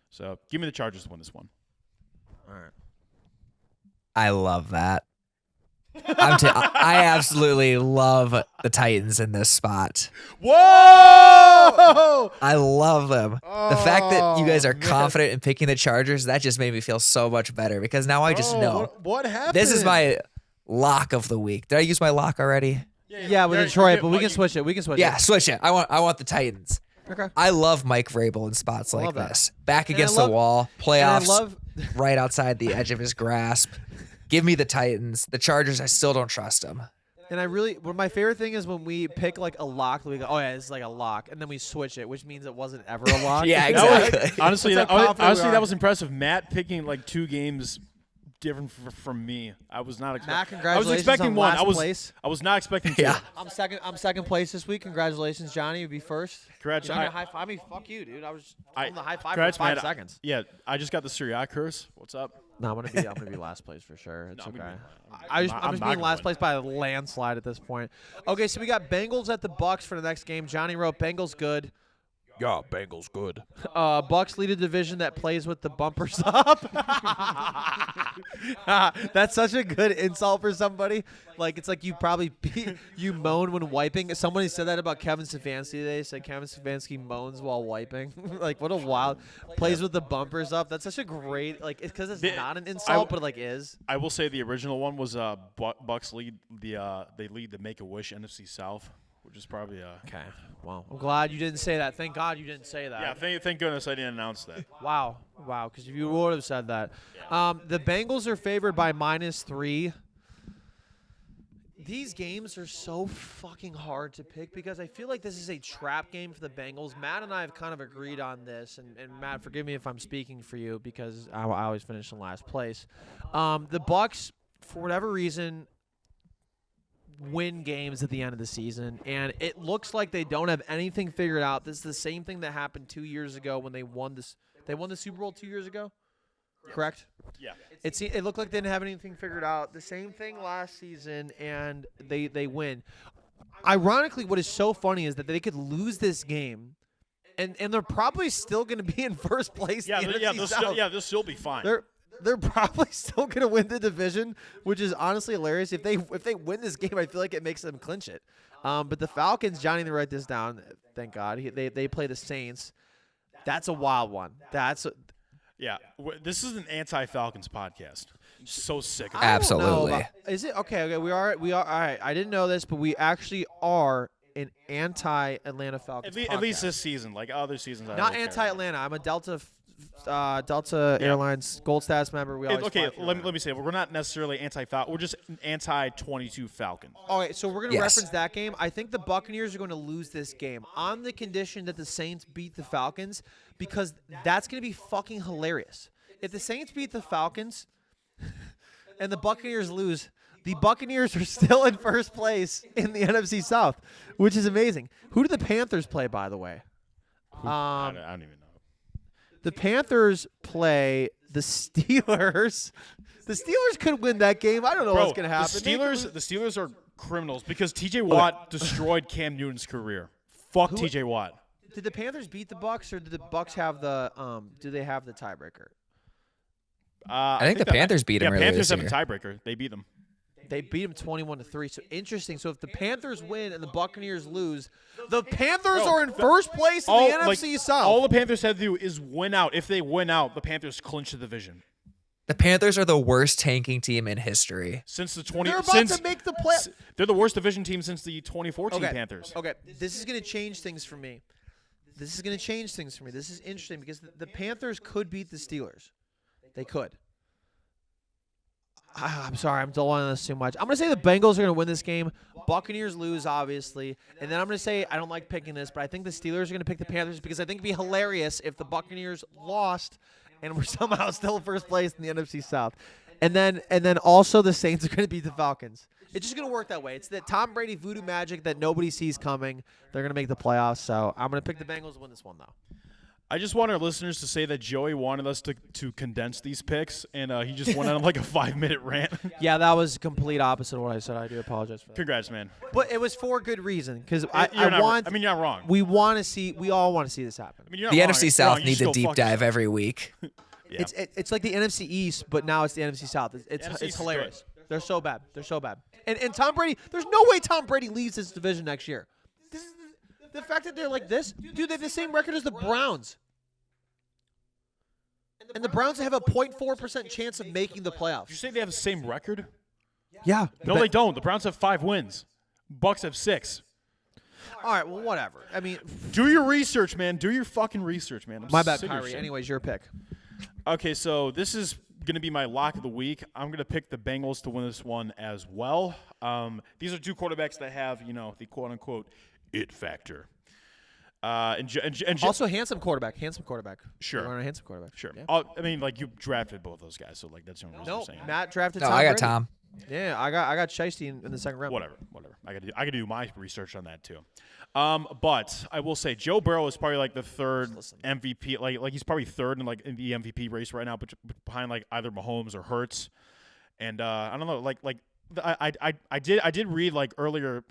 So give me the Chargers to win this one. All right. I love that. I absolutely love the Titans in this spot. Whoa! I love them. The fact that you guys are confident in picking the Chargers, that just made me feel so much better because now I just know. What happened? This is my lock of the week. Did I use my lock already? Yeah, with Detroit, but we can switch it. Yeah, switch it. I want the Titans. Okay. I love Mike Vrabel in spots like this. Back against the wall, playoffs right outside the edge of his grasp. Give me the Titans. The Chargers, I still don't trust them. And my favorite thing is when we pick like a lock, we go, oh yeah, it's like a lock, and then we switch it, which means it wasn't ever a lock. Yeah, exactly. Honestly, that was impressive. Matt picking like 2 games different from me. I was not expecting. Matt, congratulations. I was expecting on one. last place. I was not expecting 2. Yeah. I'm second place this week. Congratulations, Johnny. You'd be first. Congratulations. High five. I mean, fuck you, dude. I was on the high five for 5 Matt. seconds. Yeah, I just got the Sir Yacht curse. What's up? No, I'm gonna be last place for sure. It's okay. I'm I'm just being last place by a landslide at this point. Okay, so we got Bengals at the Bucks for the next game. Johnny wrote Bengals good. Yeah, Bengals good. Bucks lead a division that plays with the bumpers up. That's such a good insult for somebody. Like it's like you moan when wiping. Somebody said that about Kevin Stefanski today. Said Kevin Stefanski moans while wiping. Like what a wild plays with the bumpers up. That's such a great it's because it's not an insult, but it like is. I will say the original one was Bucks lead they lead the Make a Wish NFC South. which is probably Okay. Well, I'm glad you didn't say that. Thank God you didn't say that. yeah. Thank goodness I didn't announce that. Wow. Because if you would have said that, the Bengals are favored by -3. These games are so fucking hard to pick because I feel like this is a trap game for the Bengals. Matt and I have kind of agreed on this, and Matt, forgive me if I'm speaking for you because I always finish in last place. The Bucs, for whatever reason, win games at the end of the season, and it looks like they don't have anything figured out. This is the same thing that happened 2 years ago when they won this. They won the Super Bowl 2 years ago, correct? Yeah. It looked like they didn't have anything figured out. The same thing last season, and they win. Ironically, what is so funny is that they could lose this game, and they're probably still going to be in first place. Yeah, in the yeah, NFC South. they'll still be fine. They're probably still going to win the division, which is honestly hilarious. If they win this game, I feel like it makes them clinch it. But the Falcons, Johnny, to write this down. Thank God they play the Saints. That's a wild one. Yeah, this is an anti-Falcons podcast. I'm so sick of it. Absolutely. Is it okay? We are. All right. I didn't know this, but we actually are an anti-Atlanta Falcons. At least this season, like other seasons. I Not don't care. anti-Atlanta. I'm a Delta Airlines Gold Status member. We always Okay, fly through let Atlanta. me say, we're not necessarily anti-Falcon. We're just an anti-22 Falcon. Okay, so we're going to Yes. reference that game. I think the Buccaneers are going to lose this game on the condition that the Saints beat the Falcons because that's going to be fucking hilarious. If the Saints beat the Falcons and the Buccaneers lose, the Buccaneers are still in first place in the NFC South, which is amazing. Who do the Panthers play, by the way? I don't even know. The Panthers play the Steelers. The Steelers could win that game. I don't know what's going to happen. The Steelers are criminals because T.J. Watt destroyed Cam Newton's career. Fuck T.J. Watt. Did the Panthers beat the Bucks, or did the Bucks have the do they have the tiebreaker? I think the Panthers beat them earlier Panthers this have year. a tiebreaker. They beat them. They beat them 21-3. So interesting. So if the Panthers win and the Buccaneers lose, the Panthers are in first place in the NFC South. All the Panthers have to do is win out. If they win out, the Panthers clinch the division. The Panthers are the worst tanking team in history. Since the 20, They're about to make the play. They're the worst division team since the 2014 Panthers. Okay, this is going to change things for me. This is interesting because the Panthers could beat the Steelers. They could. I'm sorry, I'm dwelling on this too much. I'm going to say the Bengals are going to win this game. Buccaneers lose, obviously. And then I'm going to say, I don't like picking this, but I think the Steelers are going to pick the Panthers because I think it'd be hilarious if the Buccaneers lost and we're somehow still first place in the NFC South. And then also the Saints are going to beat the Falcons. It's just going to work that way. It's the Tom Brady voodoo magic that nobody sees coming. They're going to make the playoffs. So I'm going to pick the Bengals to win this one, though. I just want our listeners to say that Joey wanted us to condense these picks, and he just went on like a 5-minute rant. Yeah, that was complete opposite of what I said. I do apologize for that. Congrats, man. But it was for good reason because You're not wrong. We want to see. We all want to see this happen. I mean, you're The not wrong. NFC You're South wrong. You needs just a go deep fuck dive yourself. every week. Yeah. It's like the NFC East, but now it's the NFC South. It's NFC East is hilarious. good. They're so bad. And Tom Brady. There's no way Tom Brady leaves this division next year. This is the fact that they're like this, dude. They have the same record as the Browns. And the Browns have a 0.4% chance of making the Did you playoffs. say they have the same record? Yeah. No, they don't. The Browns have 5 wins. Bucks have 6. All right, well, whatever. I mean, Do your research, man. Do your fucking research, man. I'm my bad, sick of your Kyrie. shit. Anyways, your pick. Okay, so this is going to be my lock of the week. I'm going to pick the Bengals to win this one as well. These are two quarterbacks that have, the quote-unquote it factor. Also, handsome quarterback. Sure. You're on a handsome quarterback. Sure. Yeah. I mean, like, you drafted both those guys, so, like, that's the only reason I'm No, saying. Matt drafted No, Tom I got Brady. Tom. Yeah, I got Shiesty in the second round. Whatever. I got to do my research on that, too. But I will say Joe Burrow is probably, like, the third MVP. Like he's probably third in the MVP race right now, but behind, like, either Mahomes or Hurts. And I don't know, I did read like earlier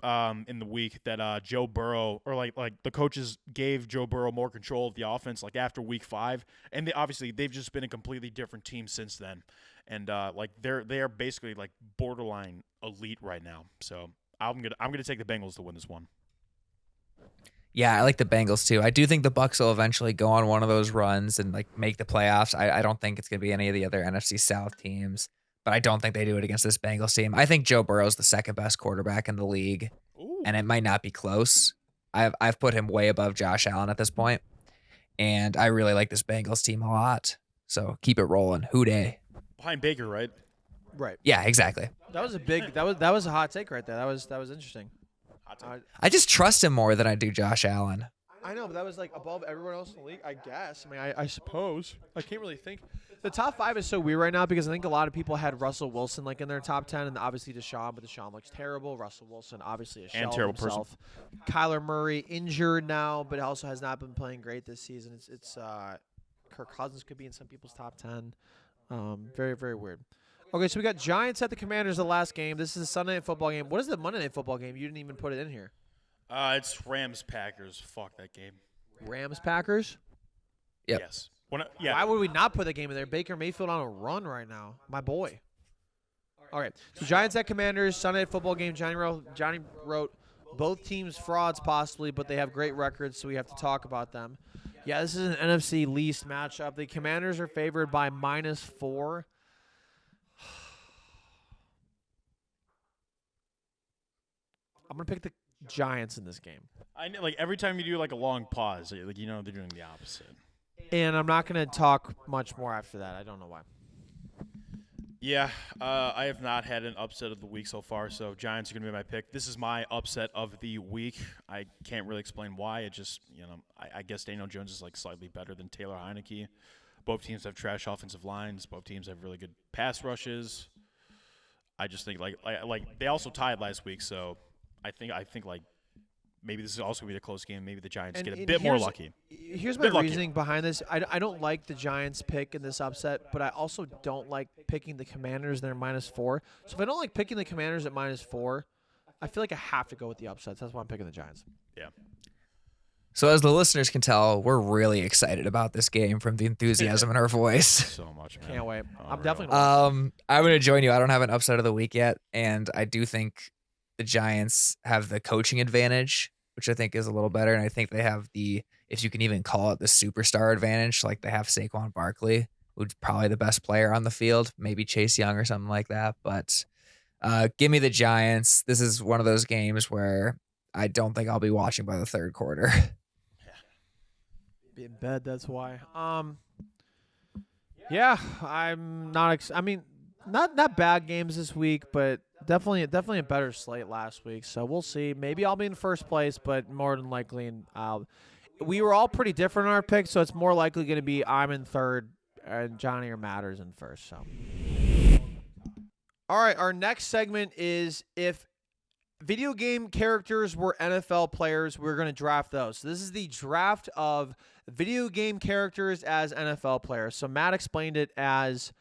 in the week that Joe Burrow or like the coaches gave Joe Burrow more control of the offense like after week 5, and they've just been a completely different team since then, and they are basically like borderline elite right now. So I'm gonna take the Bengals to win this one. Yeah, I like the Bengals too. I do think the Bucs will eventually go on one of those runs and like make the playoffs. I don't think it's gonna be any of the other NFC South teams. But I don't think they do it against this Bengals team. I think Joe Burrow's the second best quarterback in the league. Ooh. and it might not be close. I've put him way above Josh Allen at this point, and I really like this Bengals team a lot. So keep it rolling. Hoo-day. Behind Baker, right? Right. Yeah, exactly. That was a big. That was a hot take right there. That was interesting. Hot take. I just trust him more than I do Josh Allen. I know, but that was like above everyone else in the league, I guess. I mean, I suppose. I can't really think. The top 5 is so weird right now because I think a lot of people had Russell Wilson like in their top 10, and obviously Deshaun, but Deshaun looks terrible. Russell Wilson, obviously a shell of terrible himself. Kyler Murray injured now, but also has not been playing great this season. It's Kirk Cousins could be in some people's top 10. Very, very weird. Okay, so we got Giants at the Commanders the last game. This is a Sunday Night Football game. What is the Monday Night Football game? You didn't even put it in here. It's Rams-Packers. Fuck that game. Rams-Packers? Yep. Yes. Yeah. Why would we not put the game in there? Baker Mayfield on a run right now. My boy. All right. So Giants at Commanders, Sunday Night Football game. Johnny wrote both teams frauds possibly, but they have great records, so we have to talk about them. Yeah, this is an NFC least matchup. The Commanders are favored by -4. I'm going to pick the Giants in this game. I know, like every time you do like a long pause, like they're doing the opposite. And I'm not going to talk much more after that. I don't know why. Yeah, I have not had an upset of the week so far, so Giants are going to be my pick. This is my upset of the week. I can't really explain why. It just, I guess Daniel Jones is like slightly better than Taylor Heineke. Both teams have trash offensive lines. Both teams have really good pass rushes. I just think like they also tied last week, so I think like maybe this is also going to be a close game. Maybe the Giants get a bit more lucky. Here's my reasoning behind this. I don't like the Giants pick in this upset, but I also don't like picking the Commanders. They're -4. So if I don't like picking the Commanders at -4, I feel like I have to go with the upsets. That's why I'm picking the Giants. Yeah. So as the listeners can tell, we're really excited about this game from the enthusiasm in our voice. So much, man. Can't wait. Oh, I'm definitely going to I'm going to join you. I don't have an upset of the week yet, and I do think the Giants have the coaching advantage, which I think is a little better. And I think they have the, if you can even call it the superstar advantage, like they have Saquon Barkley, who's probably the best player on the field, maybe Chase Young or something like that. But give me the Giants. This is one of those games where I don't think I'll be watching by the third quarter. be in bed. That's why. Yeah, I'm not. I mean, not bad games this week, but definitely a better slate last week. So we'll see. Maybe I'll be in first place, but more than likely, we were all pretty different in our picks, so it's more likely going to be I'm in third and Johnny or Matters in first. So, all right, our next segment is if video game characters were NFL players, we're going to draft those. So this is the draft of video game characters as NFL players. So Matt explained it as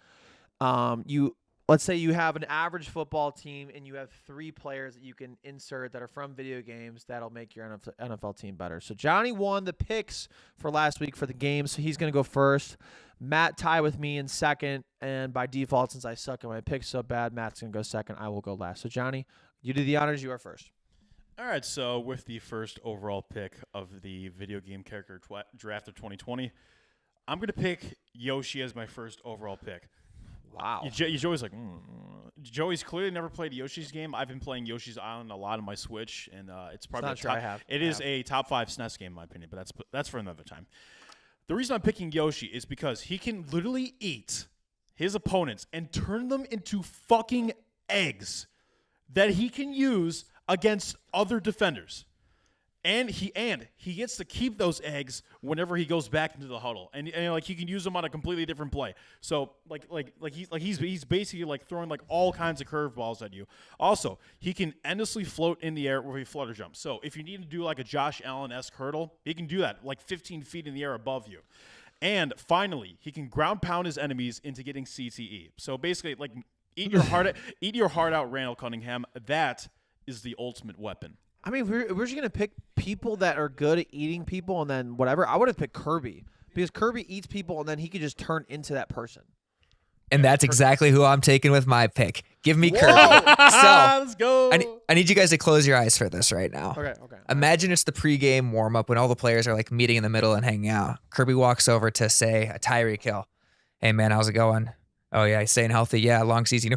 let's say you have an average football team and you have 3 players that you can insert that are from video games that'll make your NFL team better. So Johnny won the picks for last week for the game, so he's going to go first. Matt tied with me in second, and by default, since I suck at my picks so bad, Matt's going to go second. I will go last. So Johnny, you do the honors. You are first. All right, so with the first overall pick of the video game character draft of 2020, I'm going to pick Yoshi as my first overall pick. Wow. Joey's like, Joey's clearly never played Yoshi's game. I've been playing Yoshi's Island a lot on my Switch, and it's probably a top 5 SNES game in my opinion, but that's for another time. The reason I'm picking Yoshi is because he can literally eat his opponents and turn them into fucking eggs that he can use against other defenders. And he gets to keep those eggs whenever he goes back into the huddle, and like he can use them on a completely different play. So he's basically like throwing like all kinds of curveballs at you. Also, he can endlessly float in the air where he flutter jumps. So if you need to do like a Josh Allen-esque hurdle, he can do that like 15 feet in the air above you. And finally, he can ground pound his enemies into getting CTE. So basically, like eat your heart out, Randall Cunningham. That is the ultimate weapon. I mean, we're just going to pick people that are good at eating people and then whatever. I would have picked Kirby because Kirby eats people and then he could just turn into that person. And that's exactly who I'm taking with my pick. Give me Kirby. So let's go. I need you guys to close your eyes for this right now. Okay. Imagine it's the pregame warm-up when all the players are like meeting in the middle and hanging out. Kirby walks over to say a Tyreek Hill. Hey, man, how's it going? Oh, yeah, he's staying healthy. Yeah, long season.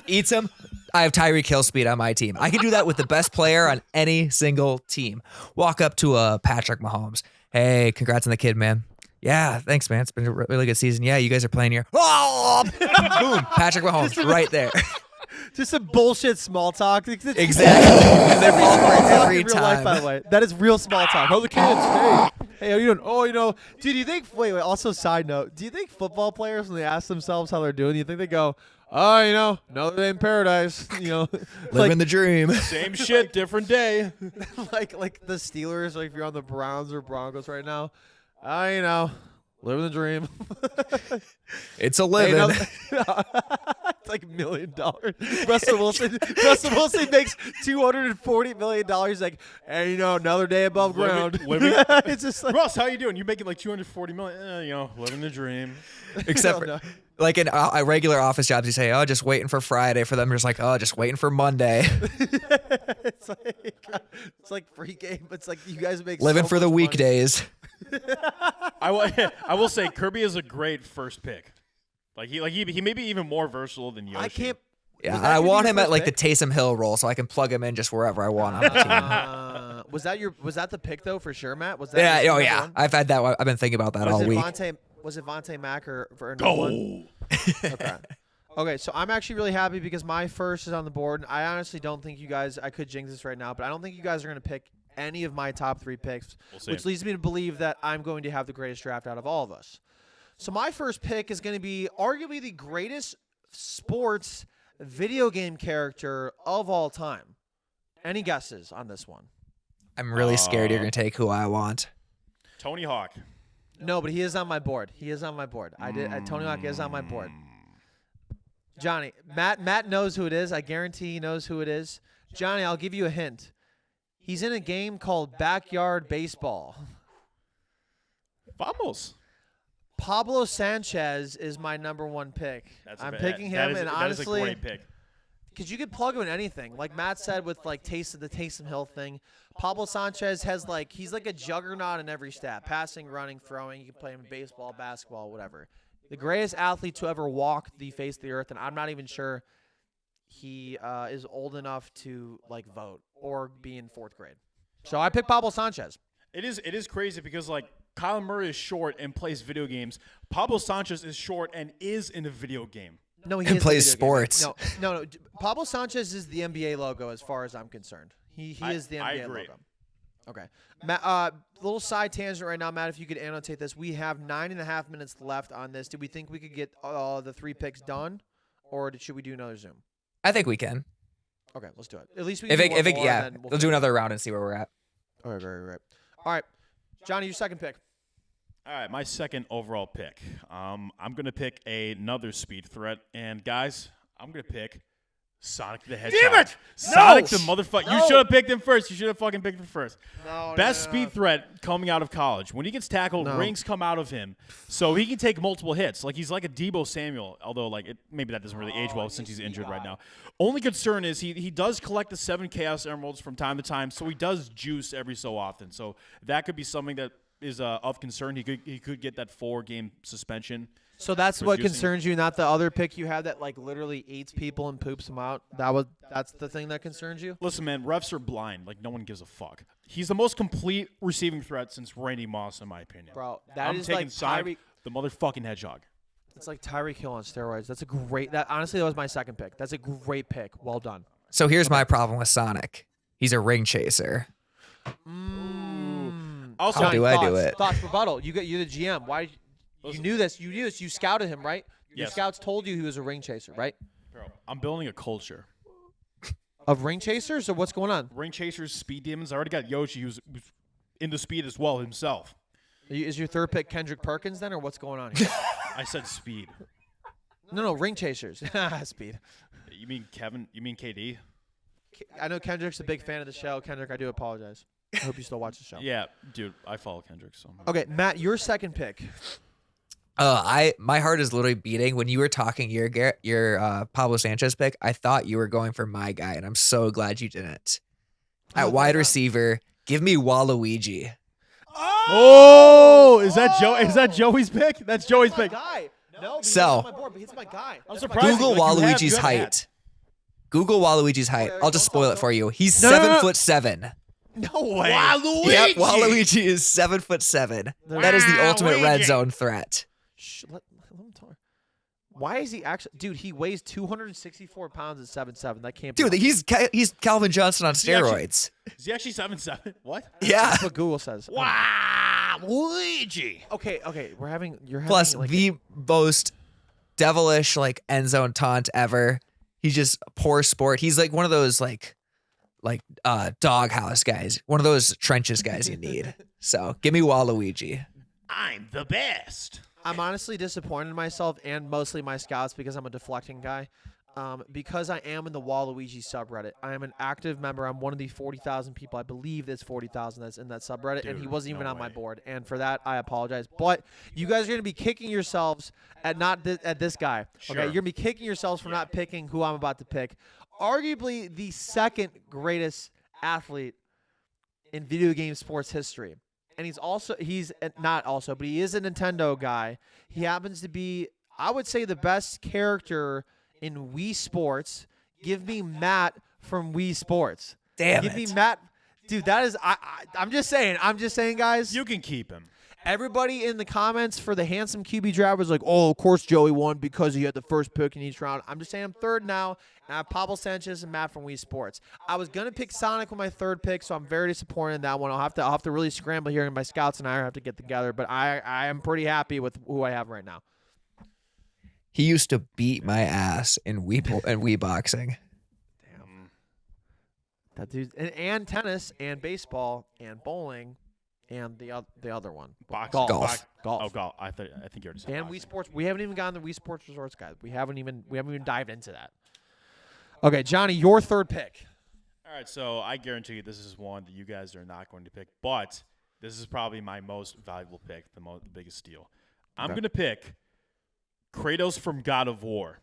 Eats him. I have Tyreek Hill speed on my team. I can do that with the best player on any single team. Walk up to a Patrick Mahomes. Hey, congrats on the kid, man. Yeah, thanks, man. It's been a really good season. Yeah, you guys are playing here. Oh, boom, Patrick Mahomes right there. Just some bullshit small talk. Exactly. And they're falling for it every in real time. life, by the way. That is real small talk. How the kids? Hey, how you doing? Oh, dude, do you think, wait, also side note, do you think football players, when they ask themselves how they're doing, do you think they go, oh, another day in paradise, Living the dream. Same shit, different day. like the Steelers, like if you're on the Browns or Broncos right now, living the dream. It's a living. It's like $1 million. Russell Wilson makes $240 million. He's like, hey, another day above ground. Living. It's just like, Russ, how you doing? You making like $240 million? Living the dream. Except for, like in regular office jobs, you say, oh, just waiting for Friday. For them, just like, oh, just waiting for Monday. it's like free game. It's like you guys make Living so for the much weekdays. I will say Kirby is a great first pick. He may be even more versatile than Yoshi. I can't. Yeah, I want him at like the Taysom Hill role, so I can plug him in just wherever I want on the team. Was that the pick though for sure, Matt? Was that? Yeah. Oh yeah. One? I've had that. I've been thinking about that all week. Was it Vontae Mack or no one? Okay, so I'm actually really happy because my first is on the board. I honestly don't think you guys. I could jinx this right now, but I don't think you guys are going to pick any of my top 3 picks, which leads me to believe that I'm going to have the greatest draft out of all of us. So my first pick is going to be arguably the greatest sports video game character of all time. Any guesses on this one? I'm really scared you're going to take who I want. Tony Hawk. No, but he is on my board. Tony Hawk is on my board. Johnny, Matt knows who it is. I guarantee he knows who it is. Johnny, I'll give you a hint. He's in a game called Backyard Baseball. Vamos. Pablo Sanchez is my number 1 pick. I'm picking him, and honestly, that is a great pick. Because you could plug him in anything. Like Matt said with like the Taysom Hill thing, Pablo Sanchez has he's like a juggernaut in every stat. Passing, running, throwing. You can play him in baseball, basketball, whatever. The greatest athlete to ever walk the face of the earth, and I'm not even sure he is old enough to vote or be in 4th grade. So I picked Pablo Sanchez. It is crazy because Kyler Murray is short and plays video games. Pablo Sanchez is short and is in a video game. No, he and plays sports. No. Pablo Sanchez is the NBA logo as far as I'm concerned. He is the NBA logo. Okay. Matt, little side tangent right now, Matt, if you could annotate this. We have 9.5 minutes left on this. Do we think we could get the 3 picks done, or should we do another Zoom? I think we can. Okay, let's do it. At least we can do one more, and then we'll do another round and see where we're at. All right. All right. Johnny, your second pick. All right, my second overall pick. I'm going to pick another speed threat. And, guys, I'm going to pick Sonic the Hedgehog. Damn it! Sonic the motherfucker. No. You should have picked him first. You should have fucking picked him first. Best speed threat coming out of college. When he gets tackled, rings come out of him. So he can take multiple hits. He's like a Debo Samuel, although maybe that doesn't really age well since he's injured right now. Only concern is he does collect the 7 Chaos Emeralds from time to time, so he does juice every so often. So that could be something that is of concern. He could get that 4-game suspension. So that's what concerns you, not the other pick you had that literally eats people and poops them out. That's the thing that concerns you. Listen, man, refs are blind. No one gives a fuck. He's the most complete receiving threat since Randy Moss, in my opinion. Bro, I'm taking Sonic the motherfucking Hedgehog. It's like Tyreek Hill on steroids. That's a great. Honestly, that was my second pick. That's a great pick. Well done. So here's my problem with Sonic. He's a ring chaser. Also, how do I do it? Thoughts rebuttal. You're the GM. Why? You knew this. You knew this. You scouted him, right? Your Yes. scouts told you he was a ring chaser, right? Bro, I'm building a culture. Of ring chasers, or what's going on? Ring chasers, speed demons. I already got Yoshi, who's into speed as well himself. Is your third pick Kendrick Perkins then, or what's going on here? I said speed. No, ring chasers. Speed. You mean Kevin? You mean KD? I know Kendrick's a big fan of the show. Kendrick, I do apologize. I hope you still watch the show. Yeah, dude, I follow Kendrick so much. Okay, Matt, your second pick. My heart is literally beating when you were talking your Pablo Sanchez pick. I thought you were going for my guy, and I'm so glad you didn't. At wide receiver, give me Waluigi. Oh, is that Joe? Is that Joey's pick? That's Joey's pick. Guy. No, So, he's on my board, but he's my guy. I'm surprised. Google Waluigi's height. Google Waluigi's height. Wait, I'll just don't spoil talk, it for you. He's No, no, no. 7'7". No way. Waluigi! Yep, Waluigi is 7'7". That is the ultimate red zone threat. Let him talk. Why is he actually... Dude, he weighs 264 pounds at 7'7". That can't be... Dude, he's Calvin Johnson on steroids. Is he actually 7'7"? What? Yeah. That's what Google says. Wow, Luigi. Okay, you're having Plus, like the most devilish like end zone taunt ever. He's just poor sport. He's like one of those like doghouse guys. One of those trenches guys you need. So give me Waluigi. I'm the best. I'm honestly disappointed in myself and mostly my scouts because I'm a deflecting guy. Because I am in the Waluigi subreddit. I am an active member. I'm one of the 40,000 people. I believe there's 40,000 that's in that subreddit, and he Dude, wasn't even no on my way. board. And for that, I apologize. But you guys are going to be kicking yourselves at at this guy. Sure. Okay, you're going to be kicking yourselves for not picking who I'm about to pick. Arguably the second greatest athlete in video game sports history. And he is a Nintendo guy. He happens to be, I would say, the best character in Wii Sports. Give me Matt from Wii Sports. Damn Give it. me Matt. Dude, that is, I'm just saying, guys. You can keep him. Everybody in the comments for the handsome QB draft was like, oh, of course Joey won because he had the first pick in each round. I'm just saying I'm third now, and I have Pablo Sanchez and Matt from Wii Sports. I was going to pick Sonic with my third pick, so I'm very disappointed in that one. I'll have to really scramble here, and my scouts and I have to get together, but I am pretty happy with who I have right now. He used to beat my ass in Wii boxing. Damn. That dude, and tennis, and baseball, and bowling, and the other one. Boxing. Golf. Golf. Oh, golf. I think you already said And boxing. Wii Sports. We haven't even gotten the Wii Sports Resorts, guys. We haven't even dived into that. Okay, Johnny, your third pick. All right, so I guarantee you this is one that you guys are not going to pick, but this is probably my most valuable pick, the biggest steal. I'm going to pick Kratos from God of War.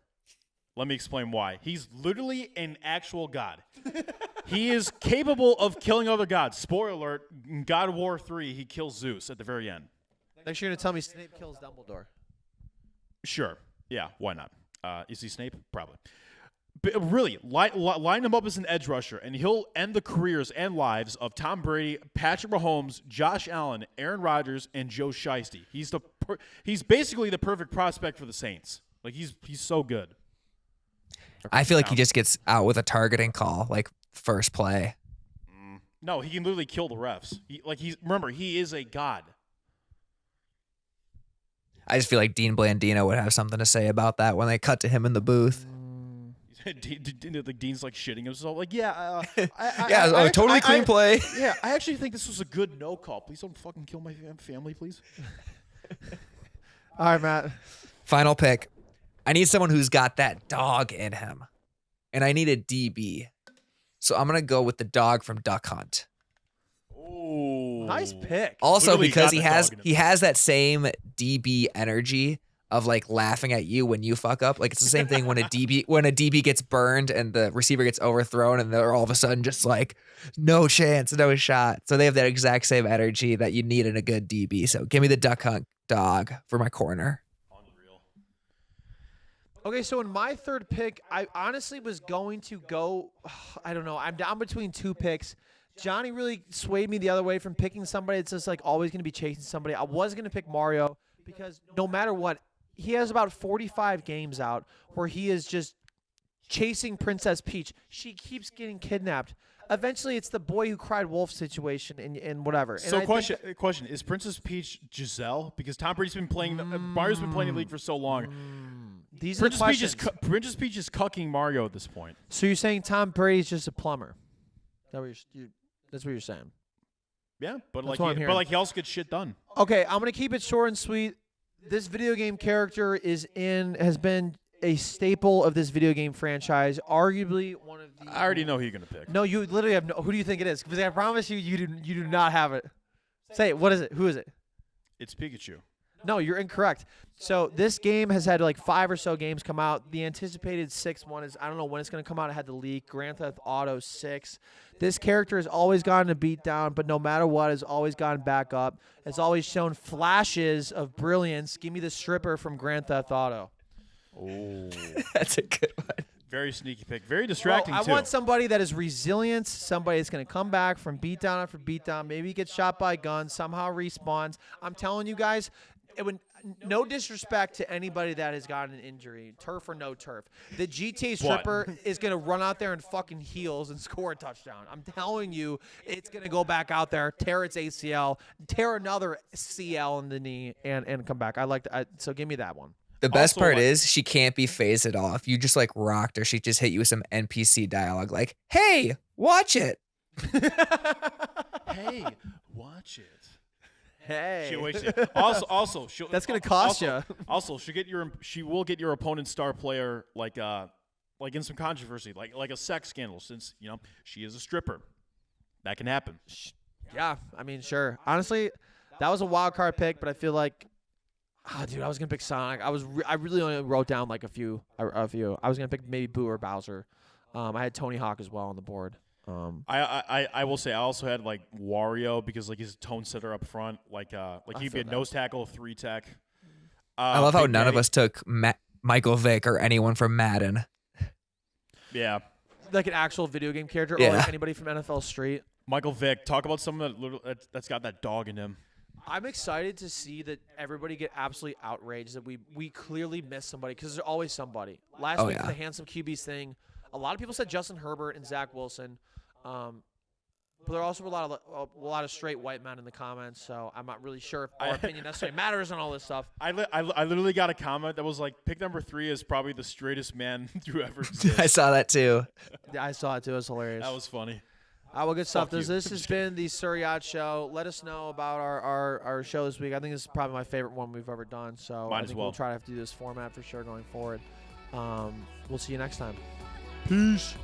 Let me explain why. He's literally an actual god. He is capable of killing other gods. Spoiler alert, in God of War 3, he kills Zeus at the very end. Next, you're going to tell me Snape kills Dumbledore. Sure. Yeah, why not? Is he Snape? Probably. But really, line him up as an edge rusher, and he'll end the careers and lives of Tom Brady, Patrick Mahomes, Josh Allen, Aaron Rodgers, and Joe Shiesty. He's basically the perfect prospect for the Saints. Like, he's so good. I feel like he just gets out with a targeting call, like first play. No, he can literally kill the refs. Remember, he is a god. I just feel like Dean Blandino would have something to say about that when they cut to him in the booth. Dean's like shitting himself. Like, yeah, Totally clean play. Yeah, I actually think this was a good no call. Please don't fucking kill my family, please. All right, Matt. Final pick. I need someone who's got that dog in him. And I need a DB. So I'm going to go with the dog from Duck Hunt. Ooh. Nice pick. Also, Literally because got he the has dog in him. he has that same DB energy of like laughing at you when you fuck up. Like it's the same thing when a DB gets burned and the receiver gets overthrown and they're all of a sudden just like no chance, no shot. So they have that exact same energy that you need in a good DB. So give me the Duck Hunt dog for my corner. Unreal. Okay, so in my third pick, I honestly was going to go, I don't know, I'm down between two picks. Johnny really swayed me the other way from picking somebody that's just like always going to be chasing somebody. I was going to pick Mario because no matter what, he has about 45 games out where he is just chasing Princess Peach. She keeps getting kidnapped. Eventually, it's the boy who cried wolf situation and whatever. So and question, is Princess Peach Giselle? Because Tom Brady's been playing, Mario's been playing the league for so long. These are the questions. Princess Peach is cucking Mario at this point. So you're saying Tom Brady's just a plumber? That's what you're saying. Yeah, but That's what I'm hearing. he also gets shit done. Okay, I'm gonna keep it short and sweet. This video game character has been a staple of this video game franchise. Arguably one of the. I already know who you're gonna pick. No, you literally have no. Who do you think it is? Because I promise you, you do not have it. Say it. What is it? Who is it? It's Pikachu. No, you're incorrect. So this game has had like 5 or so games come out. The anticipated 6th one is, I don't know when it's going to come out. It had the leak. Grand Theft Auto 6. This character has always gotten a beat down, but no matter what, has always gotten back up. Has always shown flashes of brilliance. Give me the stripper from Grand Theft Auto. Oh, That's a good one. Very sneaky pick. Very distracting, I too. want somebody that is resilient, somebody that's going to come back from beatdown after beatdown, maybe gets shot by guns, somehow respawns. I'm telling you guys, no disrespect to anybody that has gotten an injury, turf or no turf. The GTA stripper is going to run out there in fucking heels and score a touchdown. I'm telling you, it's going to go back out there, tear its ACL, tear another CL in the knee, and come back. So give me that one. The best Also, part like- is she can't be phased at all. If you just like rocked her, she just hit you with some NPC dialogue like, "Hey, watch it." Hey, watch it. Hey. She wastes it. Also, That's gonna cost ya. Also, she will get your opponent's star player like in some controversy, like a sex scandal, since she is a stripper. That can happen. Yeah, I mean, sure. Honestly, that was a wild card pick, but I feel like, dude, I was gonna pick Sonic. I really only wrote down like a few. I was gonna pick maybe Boo or Bowser. I had Tony Hawk as well on the board. I will say I also had like Wario because like his tone setter up front, like he'd be a nose tackle, 3 tech. I love how none of us took Michael Vick or anyone from Madden. Yeah, Like an actual video game character, or Yeah. like anybody from NFL Street. Michael Vick. Talk about someone that's got that dog in him. I'm excited to see that everybody get absolutely outraged that we clearly missed somebody, because there's always somebody. Last week for yeah. the handsome QBs thing, a lot of people said Justin Herbert and Zach Wilson, but there also were a lot of straight white men in the comments. So I'm not really sure if our opinion necessarily matters on all this stuff. I literally got a comment that was like, pick number 3 is probably the straightest man you ever exist. I saw that too. Yeah, I saw it too. It was hilarious. That was funny. Well, good stuff. Fuck you. This has been the Sir Yacht Show. Let us know about our show this week. I think this is probably my favorite one we've ever done. So Might I as think well. we'll try to do this format for sure going forward. We'll see you next time. Peace.